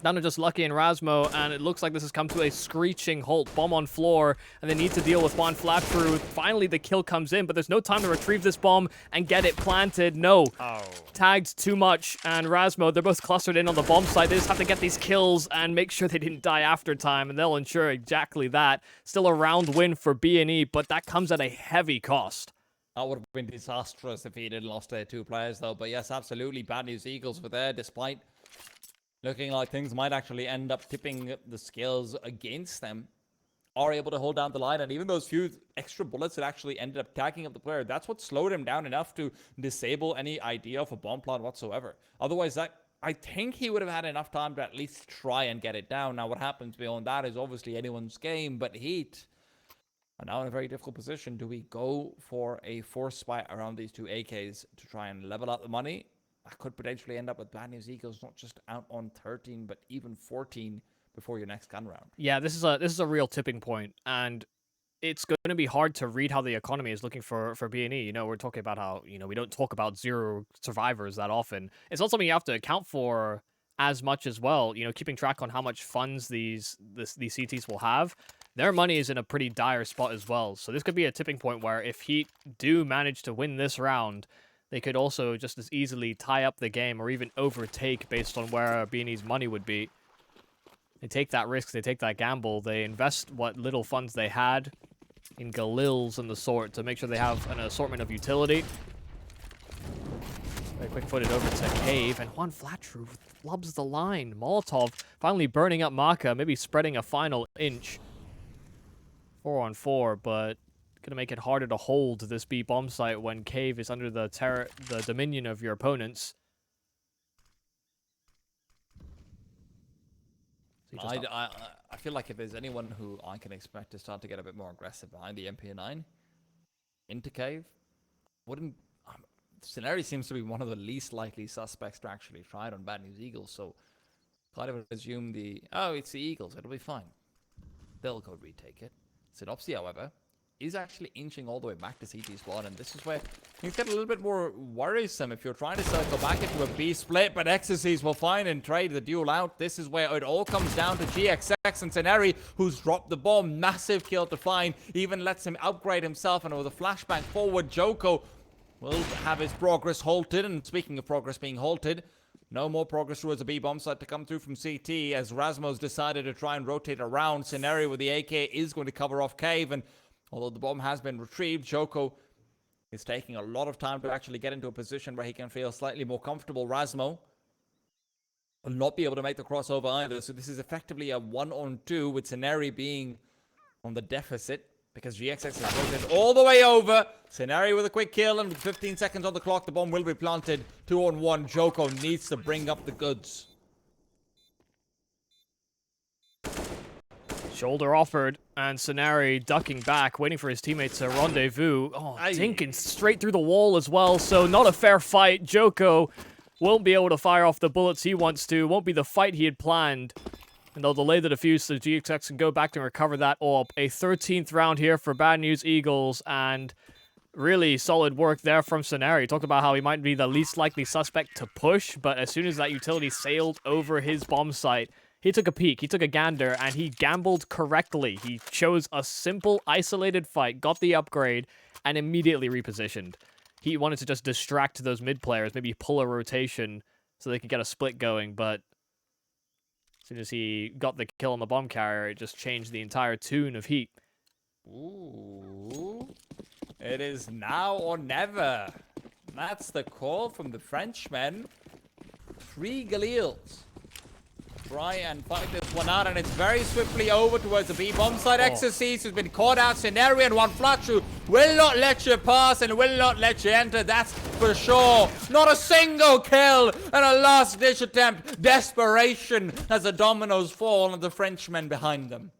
Down to just Lucky and Rasmo, and it looks like this has come to a screeching halt. Bomb on floor, and they need to deal with Juan Flatru. Finally, the kill comes in, but there's no time to retrieve this bomb and get it planted. No. Oh. Tagged too much, and Rasmo, they're both clustered in on the bomb site. They just have to get these kills and make sure they didn't die after time, and they'll ensure exactly that. Still a round win for B&E, but that comes at a heavy cost. That would have been disastrous if he didn't lost their 2 players, though. But yes, absolutely, Bad News Eagles were there, despite looking like things might actually end up tipping the scales against them, are able to hold down the line. And even those few extra bullets that actually ended up tagging up the player, that's what slowed him down enough to disable any idea of a bomb plot whatsoever. Otherwise, I think he would have had enough time to at least try and get it down. Now, what happens beyond that is obviously anyone's game, but HEET are now in a very difficult position. Do we go for a force spy around these 2 AKs to try and level out the money? That could potentially end up with Bad News Eagles not just out on 13, but even 14 before your next gun round. Yeah, this is a real tipping point, and it's going to be hard to read how the economy is looking for B&E. You know, we're talking about how, you know, we don't talk about 0 survivors that often. It's not something you have to account for as much as well. You know, keeping track on how much funds these CTs will have. Their money is in a pretty dire spot as well. So this could be a tipping point where if HEET do manage to win this round, they could also just as easily tie up the game or even overtake based on where B&E's money would be. They take that risk, they take that gamble, they invest what little funds they had in Galils and the sort to make sure they have an assortment of utility. Very quick-footed over to Cave, and Juan Flatru flubs the line. Molotov finally burning up Maka, maybe spreading a final inch. 4-on-4, but gonna make it harder to hold this B bomb site when Cave is under the dominion of your opponents. I feel like if there's anyone who I can expect to start to get a bit more aggressive behind the MP9 into Cave, Scenario seems to be one of the least likely suspects to actually try it on Bad News Eagles, so kind of assume it's the Eagles, it'll be fine. They'll go retake it. Synopsy, however, is actually inching all the way back to CT squad, and this is where things get a little bit more worrisome if you're trying to circle back into a B split, but Exorcise will find and trade the duel out. This is where it all comes down to GXX and Ceneri, who's dropped the bomb. Massive kill to find, even lets him upgrade himself, and with a flashbang forward, Joko will have his progress halted. And speaking of progress being halted, no more progress towards a B bomb site to come through from CT as Rasmus decided to try and rotate around. Ceneri with the AK is going to cover off Cave, and although the bomb has been retrieved, Joko is taking a lot of time to actually get into a position where he can feel slightly more comfortable. Rasmo will not be able to make the crossover either, so this is effectively a 1-on-2 with Ceneri being on the deficit because GXX is rotated all the way over. Ceneri with a quick kill, and with 15 seconds on the clock, the bomb will be planted. 2-on-1, Joko needs to bring up the goods. Shoulder offered, and Ceneri ducking back, waiting for his teammates to rendezvous. Oh, dinking straight through the wall as well, so not a fair fight. Joko won't be able to fire off the bullets he wants to. Won't be the fight he had planned. And they'll delay the defuse so GXX can go back and recover that AWP. A 13th round here for Bad News Eagles, and really solid work there from Scenario. He talked about how he might be the least likely suspect to push, but as soon as that utility sailed over his bomb site, he took a peek, he took a gander, and he gambled correctly. He chose a simple, isolated fight, got the upgrade, and immediately repositioned. He wanted to just distract those mid players, maybe pull a rotation so they could get a split going, but as soon as he got the kill on the bomb carrier, it just changed the entire tune of Heat. Ooh. It is now or never. That's the call from the Frenchmen. 3 Galils. Try and fight this one out, and it's very swiftly over towards the B bomb side. Exorcist has been caught out. Scenario and one Flatru will not let you pass and will not let you enter. That's for sure. Not a single kill and a last ditch attempt. Desperation as the dominoes fall on the Frenchmen behind them.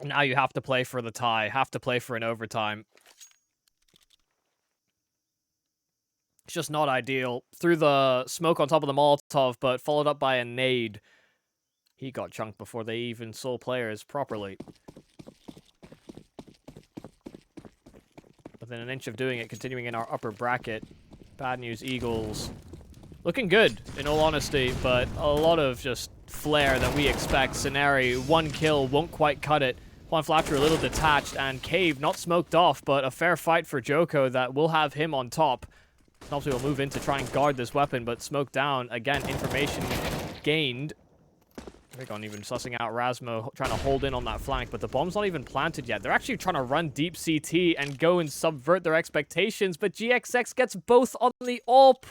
Now you have to play for the tie, have to play for an overtime. It's just not ideal. Threw the smoke on top of the Molotov, but followed up by a nade. He got chunked before they even saw players properly. Within an inch of doing it, continuing in our upper bracket. Bad News Eagles. Looking good, in all honesty, but a lot of just flair that we expect. Scenari, 1 kill, won't quite cut it. Juan Flatcher a little detached, and Cave not smoked off, but a fair fight for Joko that will have him on top. Obviously, will move in to try and guard this weapon, but smoke down. Again, information gained. Rigon even sussing out Rasmo, trying to hold in on that flank, but the bomb's not even planted yet. They're actually trying to run deep CT and go and subvert their expectations, but GXX gets both on the AWP.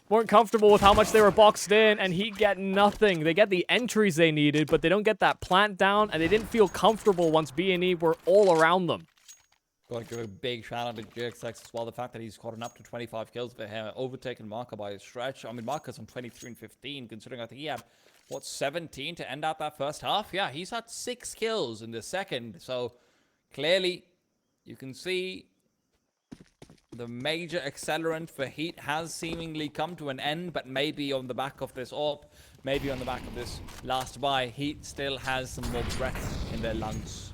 Weren't comfortable with how much they were boxed in, and he get nothing. They get the entries they needed, but they don't get that plant down, and they didn't feel comfortable once B&E were all around them. Got to give a big shout out to GXX as well. The fact that he's caught up to 25 kills for him, overtaken Marker by a stretch. I mean, Marker's on 23 and 15, considering I think he had, what, 17 to end out that first half? Yeah, he's had 6 kills in the second. So, clearly, you can see the major accelerant for Heat has seemingly come to an end, but maybe on the back of this AWP, maybe on the back of this last buy, Heat still has some more breath in their lungs.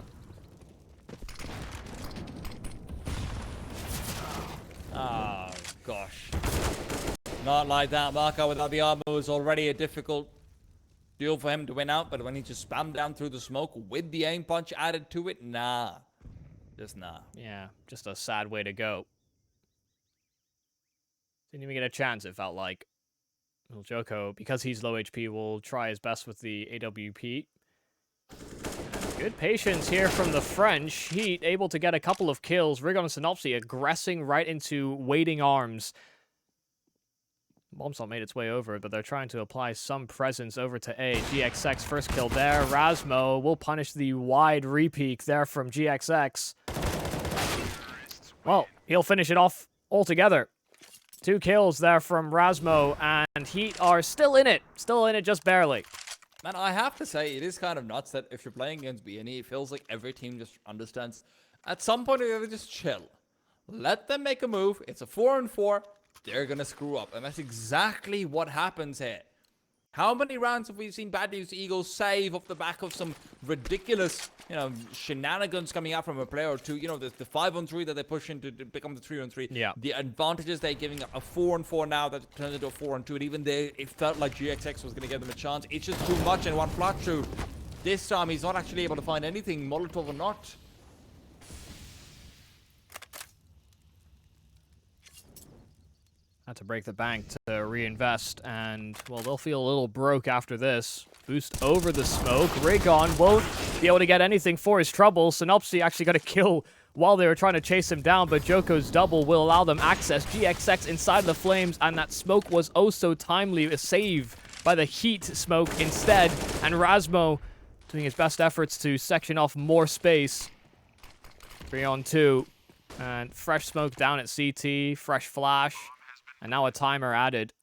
Oh, gosh. Not like that. Marco without the armor was already a difficult deal for him to win out, but when he just spammed down through the smoke with the aim punch added to it, nah. Just nah. Yeah, just a sad way to go. Didn't even get a chance, it felt like. Well, Joko, because he's low HP, will try his best with the AWP. Good patience here from the French. Heat able to get a couple of kills. Rigon and Synopsy aggressing right into waiting arms. Bombshot made its way over, but they're trying to apply some presence over to A. GXX first kill there. Rasmo will punish the wide repeak there from GXX. Well, he'll finish it off altogether. 2 kills there from Rasmo, and Heat are still in it. Still in it, just barely. Man, I have to say, it is kind of nuts that if you're playing against B&E, it feels like every team just understands. At some point, they just chill. Let them make a move. It's a 4-on-4. They're going to screw up. And that's exactly what happens here. How many rounds have we seen Bad News Eagles save off the back of some ridiculous, shenanigans coming out from a player or two? The 5-on-3 that they push into to become the 3-on-3. Yeah. The advantages they're giving a 4-on-4 now that turns into a 4-on-2. And even there, it felt like GXX was going to give them a chance. It's just too much. And one flat through. This time, he's not actually able to find anything, Molotov or not. Had to break the bank to reinvest, and, well, they'll feel a little broke after this. Boost over the smoke. Rigon won't be able to get anything for his trouble. Synopsy actually got a kill while they were trying to chase him down, but Joko's double will allow them access. GXX inside the flames, and that smoke was oh so timely. A save by the Heat smoke instead, and Rasmo doing his best efforts to section off more space. 3-on-2, and fresh smoke down at CT, fresh flash. And now a timer added.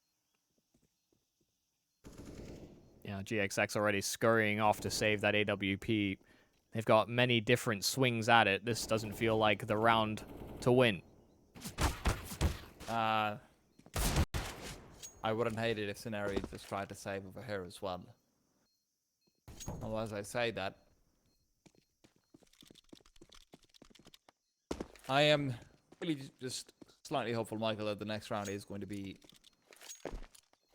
Yeah, GXX already scurrying off to save that AWP. They've got many different swings at it. This doesn't feel like the round to win. I wouldn't hate it if Scenario just tried to save over here as well. Although as I say that, I am really just slightly hopeful, Michael, that the next round is going to be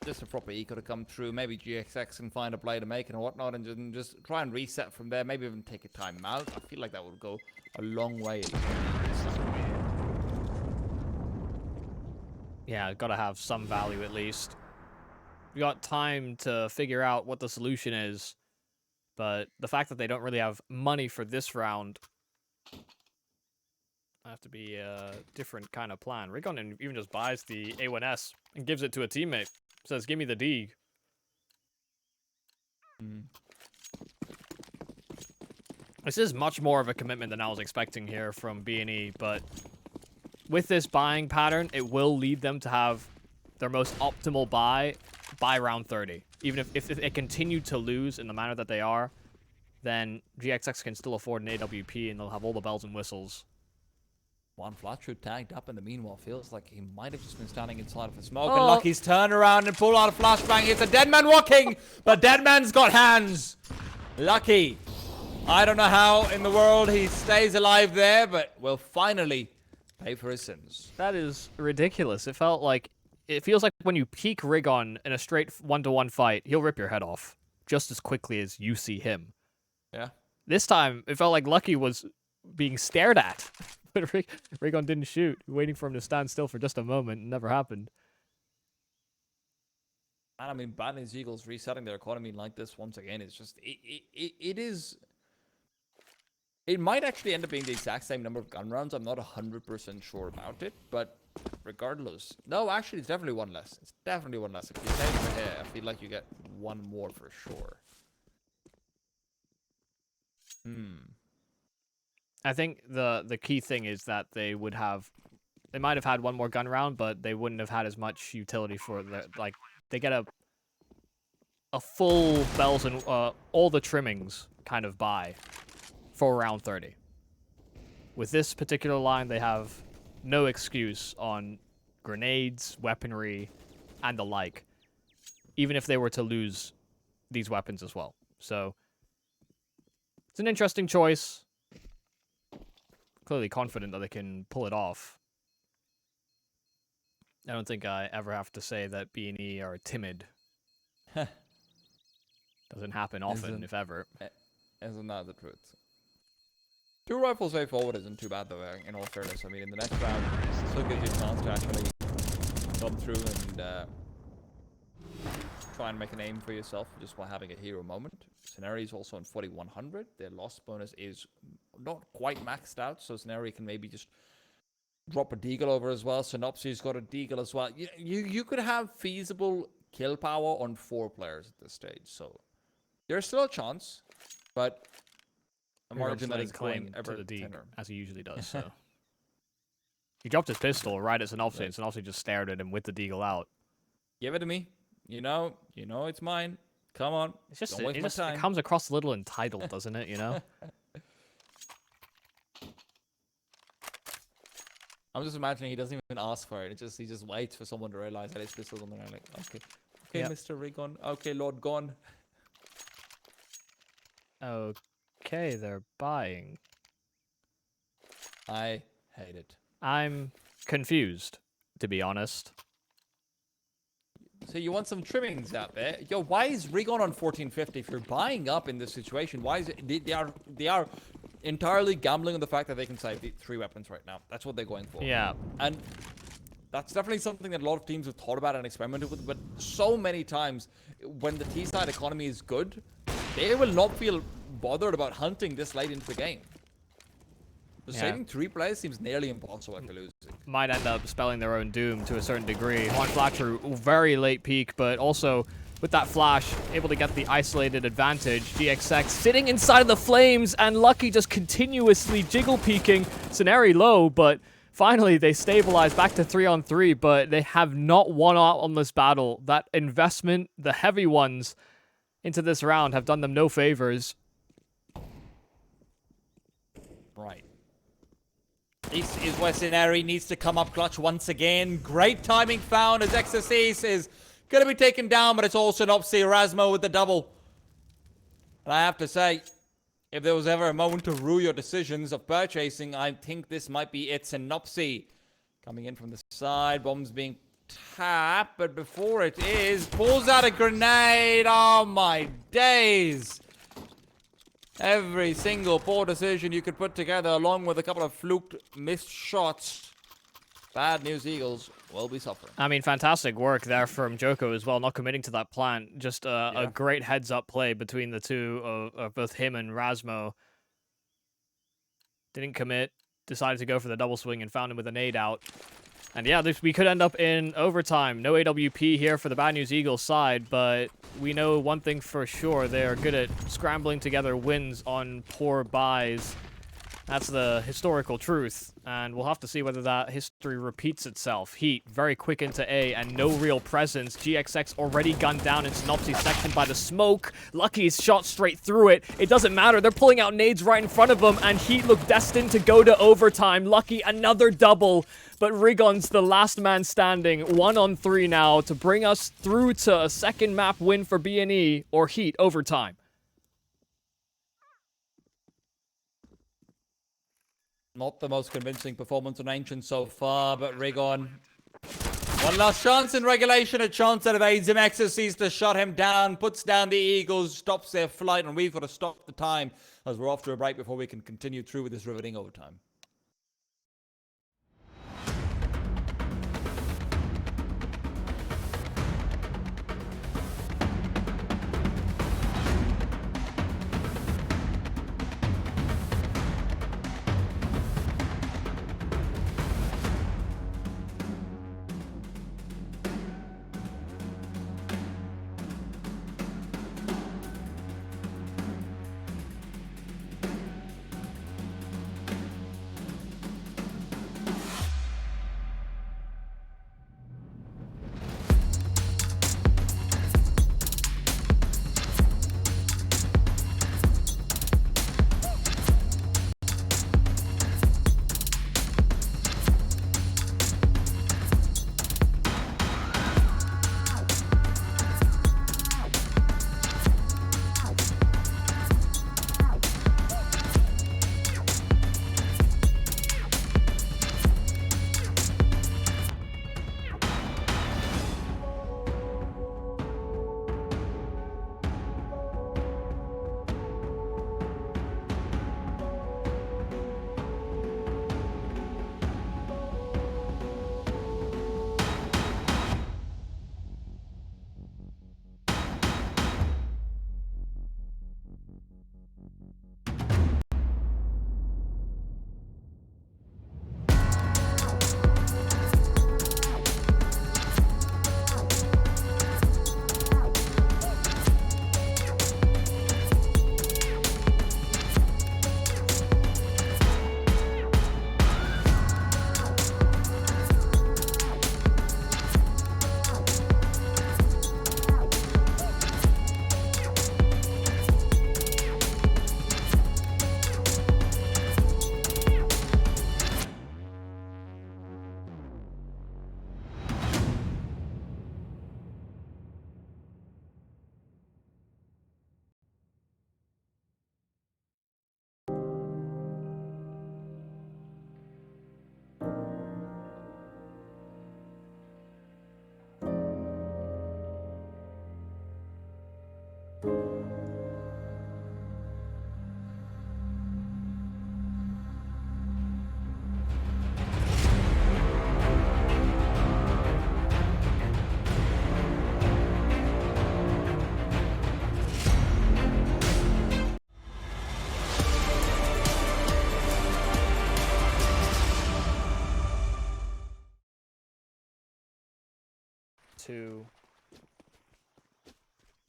just a proper eco to come through. Maybe GXX can find a play to make it and whatnot, and just try and reset from there. Maybe even take a time out. I feel like that would go a long way. Yeah, gotta have some value at least. We got time to figure out what the solution is, but the fact that they don't really have money for this round have to be a different kind of plan. Rigon even just buys the A1S and gives it to a teammate. Says, give me the D. This is much more of a commitment than I was expecting here from B&E, but with this buying pattern, it will lead them to have their most optimal buy by round 30. Even if they continue to lose in the manner that they are, then GXX can still afford an AWP and they'll have all the bells and whistles. One Flatcher tagged up in the meanwhile. Feels like he might have just been standing inside of a smoke. And Lucky's turn around and pull out a flashbang. It's a dead man walking, but dead man's got hands. Lucky. I don't know how in the world he stays alive there, but will finally pay for his sins. That is ridiculous. It feels like when you peek Rigon in a straight 1-to-1 fight, he'll rip your head off just as quickly as you see him. Yeah. This time, it felt like Lucky was being stared at. But Rigon didn't shoot, waiting for him to stand still for just a moment. It never happened. And I mean, Bad News Eagles resetting their economy like this once again is just... It might actually end up being the exact same number of gun rounds. I'm not 100% sure about it, but regardless... No, actually, it's definitely one less. It's definitely one less. If you take it here, I feel like you get one more for sure. I think the key thing is that they might have had one more gun round, but they wouldn't have had as much utility for they get a full bells and all the trimmings kind of buy for round 30. With this particular line, they have no excuse on grenades, weaponry, and the like, even if they were to lose these weapons as well. So it's an interesting choice. Clearly confident that they can pull it off. I don't think I ever have to say that B&E are timid. Doesn't happen often, if ever. Isn't that the truth? 2 rifles way forward isn't too bad, though, in all fairness. I mean, in the next round, it still gives you a chance to actually come through and try and make a name for yourself just by having a hero moment. Scenario is also on 4100. Their loss bonus is not quite maxed out, so Scenario can maybe just drop a deagle over as well. Synopsy's got a deagle as well. You could have feasible kill power on 4 players at this stage, so there's still a chance, but a margin that is going ever to the deagle, thinner. as he usually does. So he dropped his pistol right at Synopsy, and Synopsy just stared at him with the deagle out. Give it to me. You know it's mine. Come on. It's just, Don't waste my time. It comes across a little entitled, doesn't it? You know. I'm just imagining he doesn't even ask for it. He just waits for someone to realize that it's pistol, and they're like, okay, yep. Mr. Rigon. Okay, Lord Gon. Okay, they're buying. I hate it. I'm confused, to be honest. So you want some trimmings out there? Yo, why is Rigon on 1450? If you're buying up in this situation, why is it? They are entirely gambling on the fact that they can save the 3 weapons right now. That's what they're going for. Yeah. And that's definitely something that a lot of teams have thought about and experimented with. But so many times, when the T-side economy is good, they will not feel bothered about hunting this late into the game. So saving 3 plays seems nearly impossible if you're losing. Might end up spelling their own doom to a certain degree. Juan Flatcher, very late peak, but also with that flash, able to get the isolated advantage. GXX sitting inside of the flames, and Lucky just continuously jiggle peeking. Scenario low, but finally they stabilize back to 3-on-3, but they have not won out on this battle. That investment, the heavy ones into this round, have done them no favors. Right. This is where Scenario needs to come up clutch once again. Great timing found as Exorcist is Gonna be taken down, but it's also Synopsy. Erasmo with the double. And I have to say, if there was ever a moment to rue your decisions of purchasing, I think this might be it. Synopsy coming in from the side. Bombs being tapped, but before it is, pulls out a grenade. Oh my days. Every single poor decision you could put together, along with a couple of fluked missed shots. Bad news, Eagles will be suffering. I mean, fantastic work there from Joko as well, not committing to that plant. Just a great heads-up play between the two of both him and Rasmo. Didn't commit, decided to go for the double swing and found him with a nade out. And yeah, we could end up in overtime. No AWP here for the Bad News Eagles side, but we know one thing for sure. They are good at scrambling together wins on poor buys. That's the historical truth, and we'll have to see whether that history repeats itself. HEET, very quick into A, and no real presence. GXX already gunned down in Synopsy section by the smoke. Lucky's shot straight through it. It doesn't matter. They're pulling out nades right in front of them, and HEET look destined to go to overtime. Lucky, another double, but Rigon's the last man standing. 1-on-3 now to bring us through to a second map win for B&E, or HEET overtime. Not the most convincing performance on Ancient so far, but Rigon. One last chance in regulation, a chance that evades him. Exorcist to shut him down, puts down the Eagles, stops their flight, and we've got to stop the time as we're off to a break before we can continue through with this riveting overtime.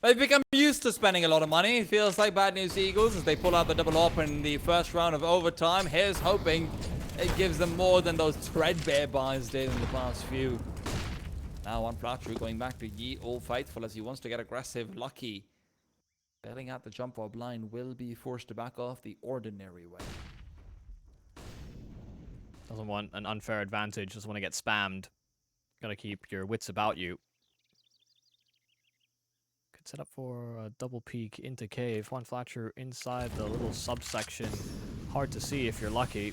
They've become used to spending a lot of money. It feels like Bad News Eagles as they pull out the double up in the first round of overtime. Here's hoping it gives them more than those threadbare buys did in the past few. Now on Flattery going back to Yi All Faithful as he wants to get aggressive. Lucky bailing out the jump while Blind will be forced to back off the ordinary way. Doesn't want an unfair advantage, doesn't want to get spammed. Gotta keep your wits about you. Set up for a double peek into cave. One Flatcher inside the little subsection. Hard to see if you're lucky.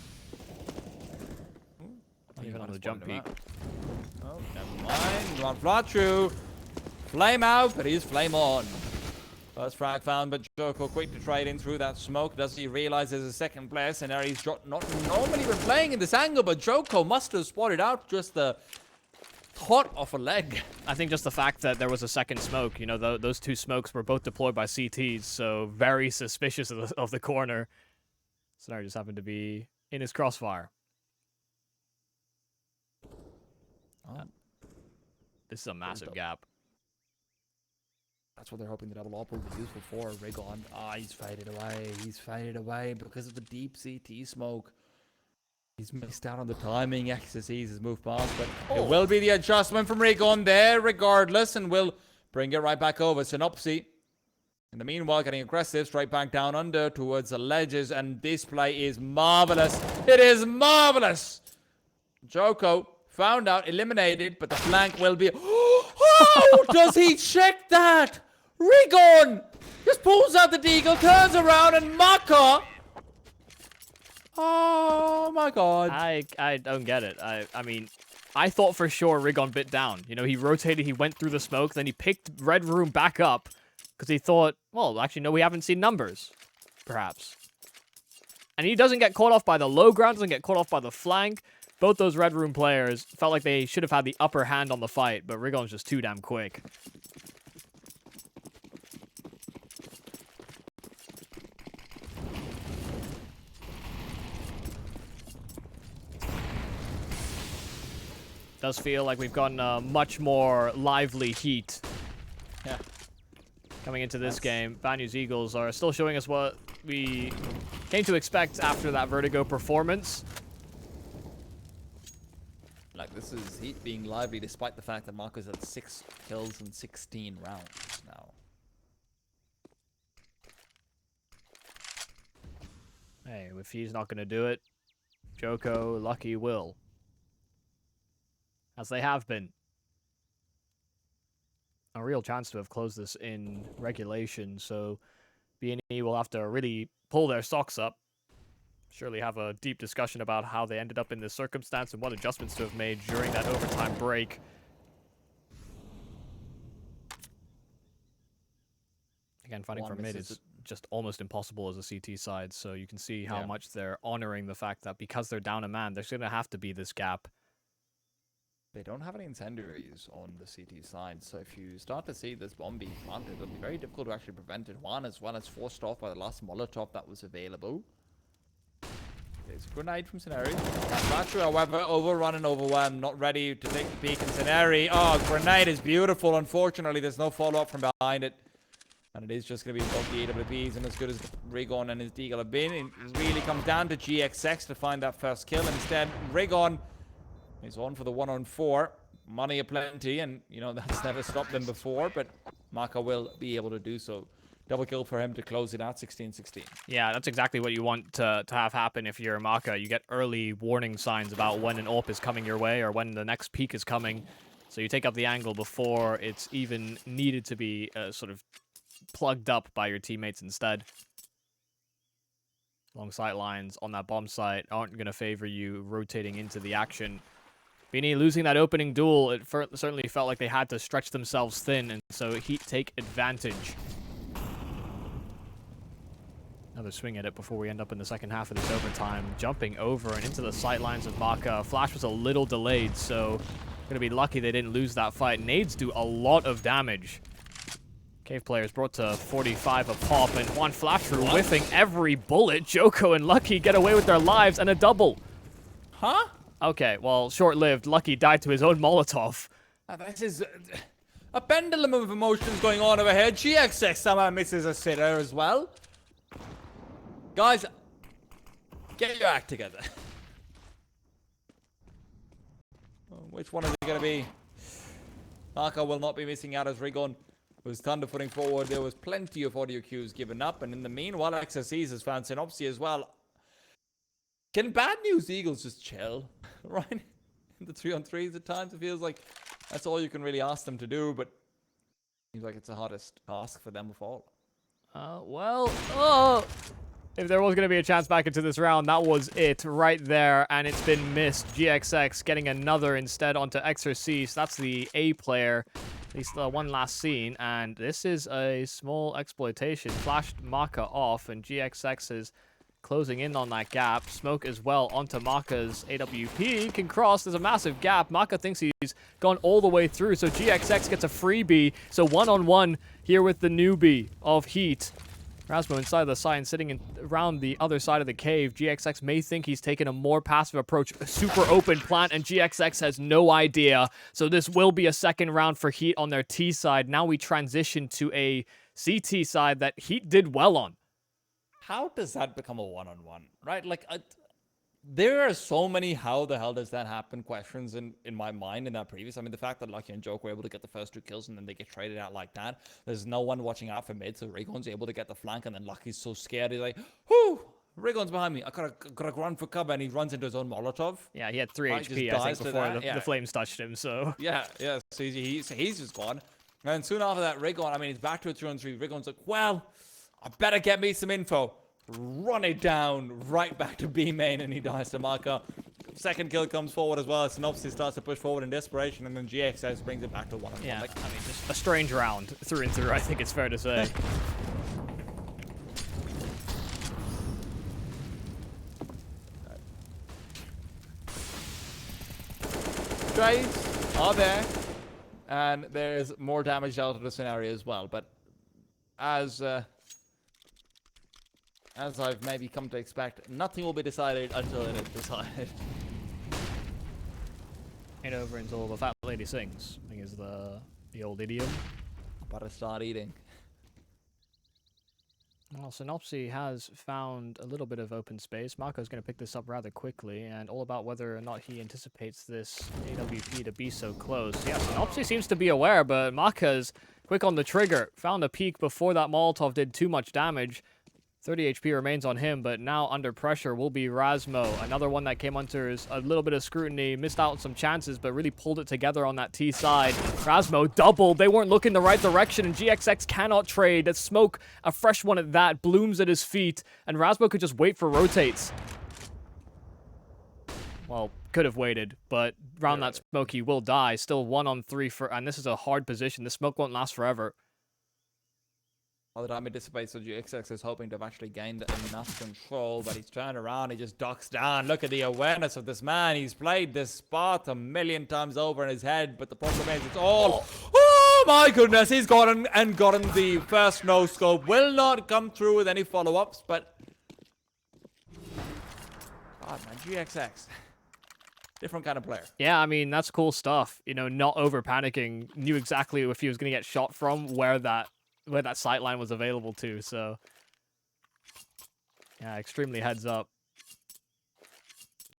Not even on the jump peak. Oh, never mind. One Flatcher. Flame out, but he's flame on. First frag found, but Joko quick to trade in through that smoke. Does he realize there's a second player? And there he's not normally been playing in this angle, but Joko must have spotted out just the thought of a leg. I think just the fact that there was a second smoke, you know, those two smokes were both deployed by CTs, so very suspicious of the corner. Scenario just happened to be in his crossfire. Oh. This is a massive gap. That's what they're hoping the double op will be useful for. Rigon, he's faded away. He's faded away because of the deep CT smoke. He's missed out on the timing. XSEs has moved past, but it will be the adjustment from Rigon there regardless, and will bring it right back over. Synopsy, in the meanwhile, getting aggressive, straight back down under towards the ledges, and this play is marvelous. It is marvelous! Joko found out, eliminated, but the flank will be... Oh, does he check that? Rigon just pulls out the deagle, turns around, and Maka... Oh my god. I don't get it. I mean, I thought for sure Rigon bit down. You know, he rotated, he went through the smoke, then he picked Red Room back up because he thought, well, actually, no, we haven't seen numbers, perhaps. And he doesn't get caught off by the low ground, doesn't get caught off by the flank. Both those Red Room players felt like they should have had the upper hand on the fight, but Rigon's just too damn quick. Does feel like we've gotten a much more lively HEET. Yeah. Coming into this game, Banyu's Eagles are still showing us what we came to expect after that Vertigo performance. Like, this is HEET being lively despite the fact that Marco's at 6 kills in 16 rounds now. Hey, if he's not going to do it, Joko, Lucky will. As they have been. A real chance to have closed this in regulation, so B&E will have to really pull their socks up. Surely have a deep discussion about how they ended up in this circumstance and what adjustments to have made during that overtime break. Again, fighting from mid is just almost impossible as a CT side, so you can see how much they're honoring the fact that because they're down a man, there's going to have to be this gap. They don't have any incendiaries on the CT side, so if you start to see this bomb being planted, it'll be very difficult to actually prevent it. One, as well as forced off by the last Molotov that was available. There's a grenade from Scenari. Flatcher, however, overrun and overwhelmed, not ready to take the peek. And Scenari, oh, grenade is beautiful. Unfortunately, there's no follow-up from behind it. And it is just going to be both the AWPs, and as good as Rigon and his Deagle have been, it really comes down to GXX to find that first kill. Instead, Rigon is on for the 1-on-4. Money aplenty, and, you know, that's never stopped them before, but Maka will be able to do so. Double kill for him to close it out, 16-16. Yeah, that's exactly what you want to have happen if you're Maka. You get early warning signs about when an AWP is coming your way or when the next peak is coming. So you take up the angle before it's even needed to be sort of plugged up by your teammates instead. Long sight lines on that bomb site aren't going to favor you rotating into the action. Beanie losing that opening duel, it certainly felt like they had to stretch themselves thin, and so HEET take advantage. Another swing at it before we end up in the second half of this overtime. Jumping over and into the sightlines of Maka. Flash was a little delayed, so going to be lucky they didn't lose that fight. Nades do a lot of damage. Cave players brought to 45 a pop, and Juan Flasher whiffing every bullet. Joko and Lucky get away with their lives, and a double. Huh? Okay, well, short-lived. Lucky died to his own Molotov. This is a pendulum of emotions going on over here. GXX somehow misses a sitter as well. Guys, get your act together. Which one is it going to be? Maka will not be missing out as Rigon was thunderfooting forward. There was plenty of audio cues given up, and in the meanwhile, XSEs has found Synopsy as well. Can Bad News Eagles just chill, right? In the 3-on-3s at times, it feels like that's all you can really ask them to do, but Seems like it's the hardest task for them of all. If there was going to be a chance back into this round, that was it right there, and it's been missed. GXX getting another instead onto Exorcist. That's the A player, at least the one last seen, and this is a small exploitation. Flashed Maka off, and GXX is closing in on that gap. Smoke as well onto Maka's AWP. Can cross. There's a massive gap. Maka thinks he's gone all the way through, so GXX gets a freebie. So one-on-one here with the newbie of HEET. Rasmo inside the side and sitting around the other side of the cave. GXX may think he's taken a more passive approach, a super open plant, and GXX has no idea. So this will be a second round for HEET on their T side. Now we transition to a CT side that HEET did well on. How does that become a one-on-one, right? Like, there are so many how the hell does that happen questions in my mind in that previous. I mean, the fact that Lucky and Joke were able to get the first 2 kills and then they get traded out like that. There's no one watching out for mid, so Rigon's able to get the flank, and then Lucky's so scared. He's like, whoo, Rigon's behind me. I gotta run for cover, and he runs into his own Molotov. Yeah, he had 3 Right, HP, I think, before the flames touched him, so... Yeah, so he's just gone. And soon after that, Rigon, I mean, he's back to a 3-on-3. Rigon's like, well, I better get me some info. Run it down right back to B main, and he dies to Maka. Second kill comes forward as well. Synopsis starts to push forward in desperation, and then GXX brings it back to 1-on-1. Yeah, I mean, just a strange round through and through, I think it's fair to say. Trades are there, and there's more damage out of the scenario as well, but as I've maybe come to expect, nothing will be decided until it is decided. Ain't over until the fat lady sings, I think is the old idiom. Better start eating. Well, Synopsy has found a little bit of open space. Marco's going to pick this up rather quickly, and all about whether or not he anticipates this AWP to be so close. Yeah, Synopsy seems to be aware, but Marco's quick on the trigger. Found a peek before that Molotov did too much damage. 30 HP remains on him, but now under pressure will be Rasmo. Another one that came under a little bit of scrutiny, missed out on some chances, but really pulled it together on that T side. Rasmo doubled. They weren't looking the right direction, and GXX cannot trade. A smoke, a fresh one at that, blooms at his feet, and Rasmo could just wait for rotates. Well, could have waited, but around that smoke, he will die. Still 1-on-3 and this is a hard position. The smoke won't last forever. By the time it dissipates, so GXX is hoping to have actually gained enough control, but he's turned around, he just ducks down. Look at the awareness of this man. He's played this spot 1,000,000 times over in his head, but the problem is it's all... Oh my goodness, he's gotten the first no-scope. Will not come through with any follow-ups, but... God, man, GXX. Different kind of player. Yeah, I mean, that's cool stuff. You know, not over-panicking. Knew exactly if he was going to get shot from, where that sight line was available to, so yeah, extremely heads up.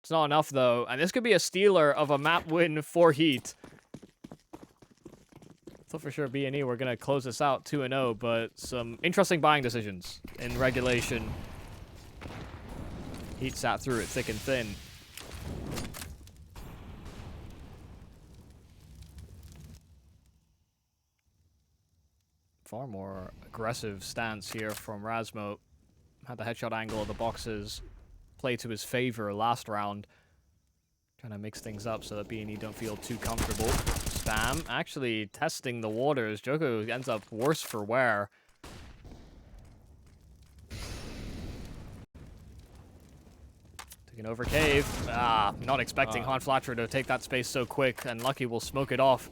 It's not enough though, and this could be a stealer of a map win for HEET. So for sure B&E we're gonna close this out 2-0, but some interesting buying decisions in regulation. HEET sat through it thick and thin. Far more aggressive stance here from Rasmo. Had the headshot angle of the boxes play to his favor last round. Trying to mix things up so that B&E don't feel too comfortable. Spam actually testing the waters. Joko ends up worse for wear. Taking over cave. Not expecting Han Flatcher to take that space so quick, and Lucky will smoke it off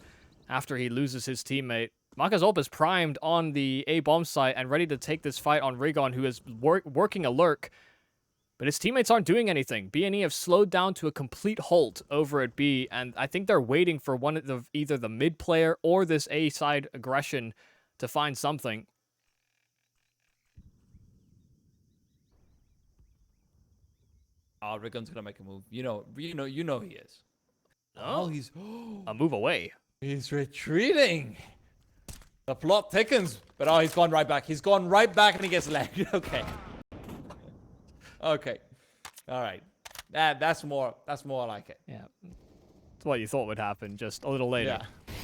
after he loses his teammate. Maka's ult is primed on the A bomb site and ready to take this fight on Rigon, who is working a lurk. But his teammates aren't doing anything. B&E have slowed down to a complete halt over at B, and I think they're waiting for one of either the mid player or this A side aggression to find something. Oh, Rigon's gonna make a move. You know he is. Oh, he's a move away. He's retreating. The plot thickens, but he's gone right back. He's gone right back, and he gets lagged. Okay. Okay. All right. That's more like it. Yeah. It's what you thought would happen, just a little later. Yeah.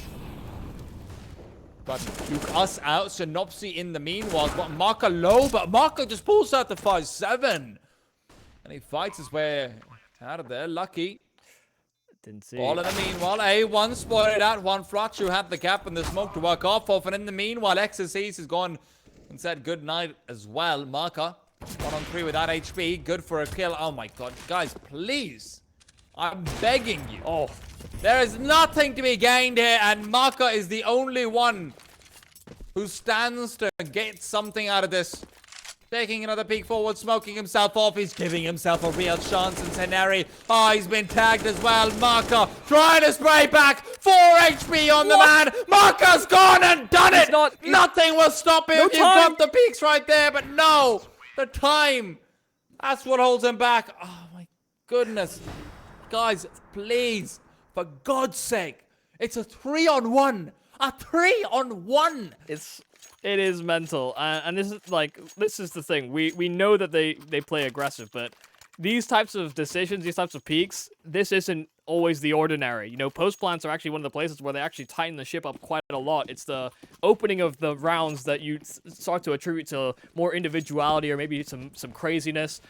But Duke us out. Synopsy in the meanwhile. But Maka low. But Maka just pulls out the 5-7. And he fights his way out of there. Lucky. Didn't see. All in the meanwhile, A1 spotted out. One Flux who had the gap and the smoke to work off of. And in the meanwhile, XSEs has gone and said good night as well. Maka, 1-on-3 without HP. Good for a kill. Oh my god. Guys, please. I'm begging you. Oh. There is nothing to be gained here. And Maka is the only one who stands to get something out of this. Taking another peek forward, smoking himself off. He's giving himself a real chance. And Teneri, oh, he's been tagged as well. Maka trying to spray back. 4 HP on the man. Maka's gone and done it. Nothing will stop him. No You've got the peaks right there, but no. The time. That's what holds him back. Oh, my goodness. Guys, please, for God's sake, it's a 3-on-1. A 3-on-1. It is mental, and this is the thing. We know that they play aggressive, but these types of decisions, these types of peaks, this isn't always the ordinary. You know, post plants are actually one of the places where they actually tighten the ship up quite a lot. It's the opening of the rounds that you start to attribute to more individuality or maybe some craziness.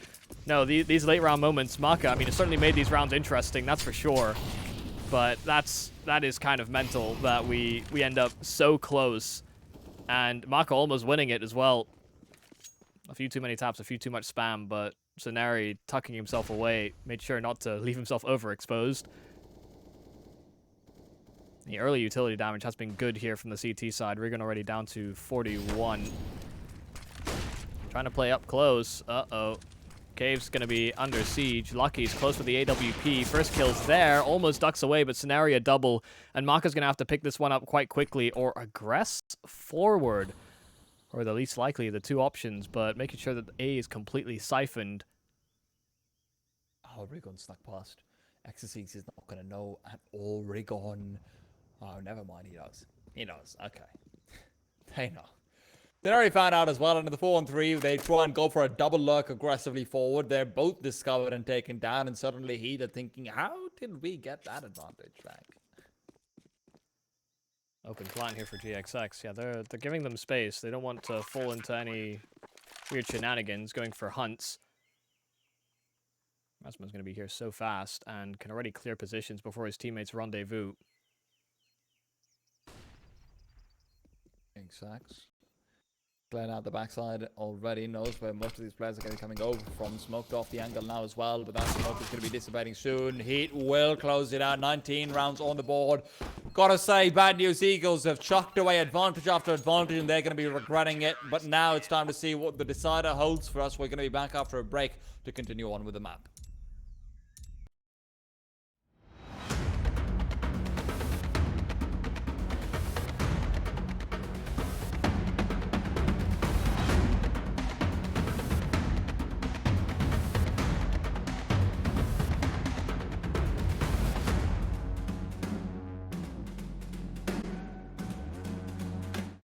No, these late round moments, Maka, I mean, it certainly made these rounds interesting, that's for sure. But that is kind of mental that we end up so close. And Maka almost winning it as well. A few too many taps, a few too much spam, but Scenari tucking himself away, made sure not to leave himself overexposed. The early utility damage has been good here from the CT side. Rigon already down to 41. Trying to play up close. Uh-oh. Cave's going to be under siege. Lucky's close with the AWP. First kill's there. Almost ducks away, but Scenario double. And Maka's going to have to pick this one up quite quickly or aggress forward. Or the least likely, the two options. But making sure that the A is completely siphoned. Oh, Rigon snuck past. XSEs is not going to know at all. Rigon. Oh, never mind. He does. He knows. Okay. They know. They already found out as well, and in the 4-on-3, they try and go for a double lurk aggressively forward. They're both discovered and taken down, and suddenly HEET are thinking, how did we get that advantage back? Open plant here for GXX. Yeah, they're giving them space. They don't want to fall into any weird shenanigans, going for hunts. Rasmus's going to be here so fast, and can already clear positions before his teammates rendezvous. GXX. Glenn out the backside already knows where most of these players are going to be coming over from. Smoked off the angle now as well, but that smoke is going to be dissipating soon. HEET will close it out. 19 rounds on the board. Gotta say, bad news Eagles have chucked away advantage after advantage, and they're going to be regretting it. But now it's time to see what the decider holds for us. We're going to be back after a break to continue on with the map.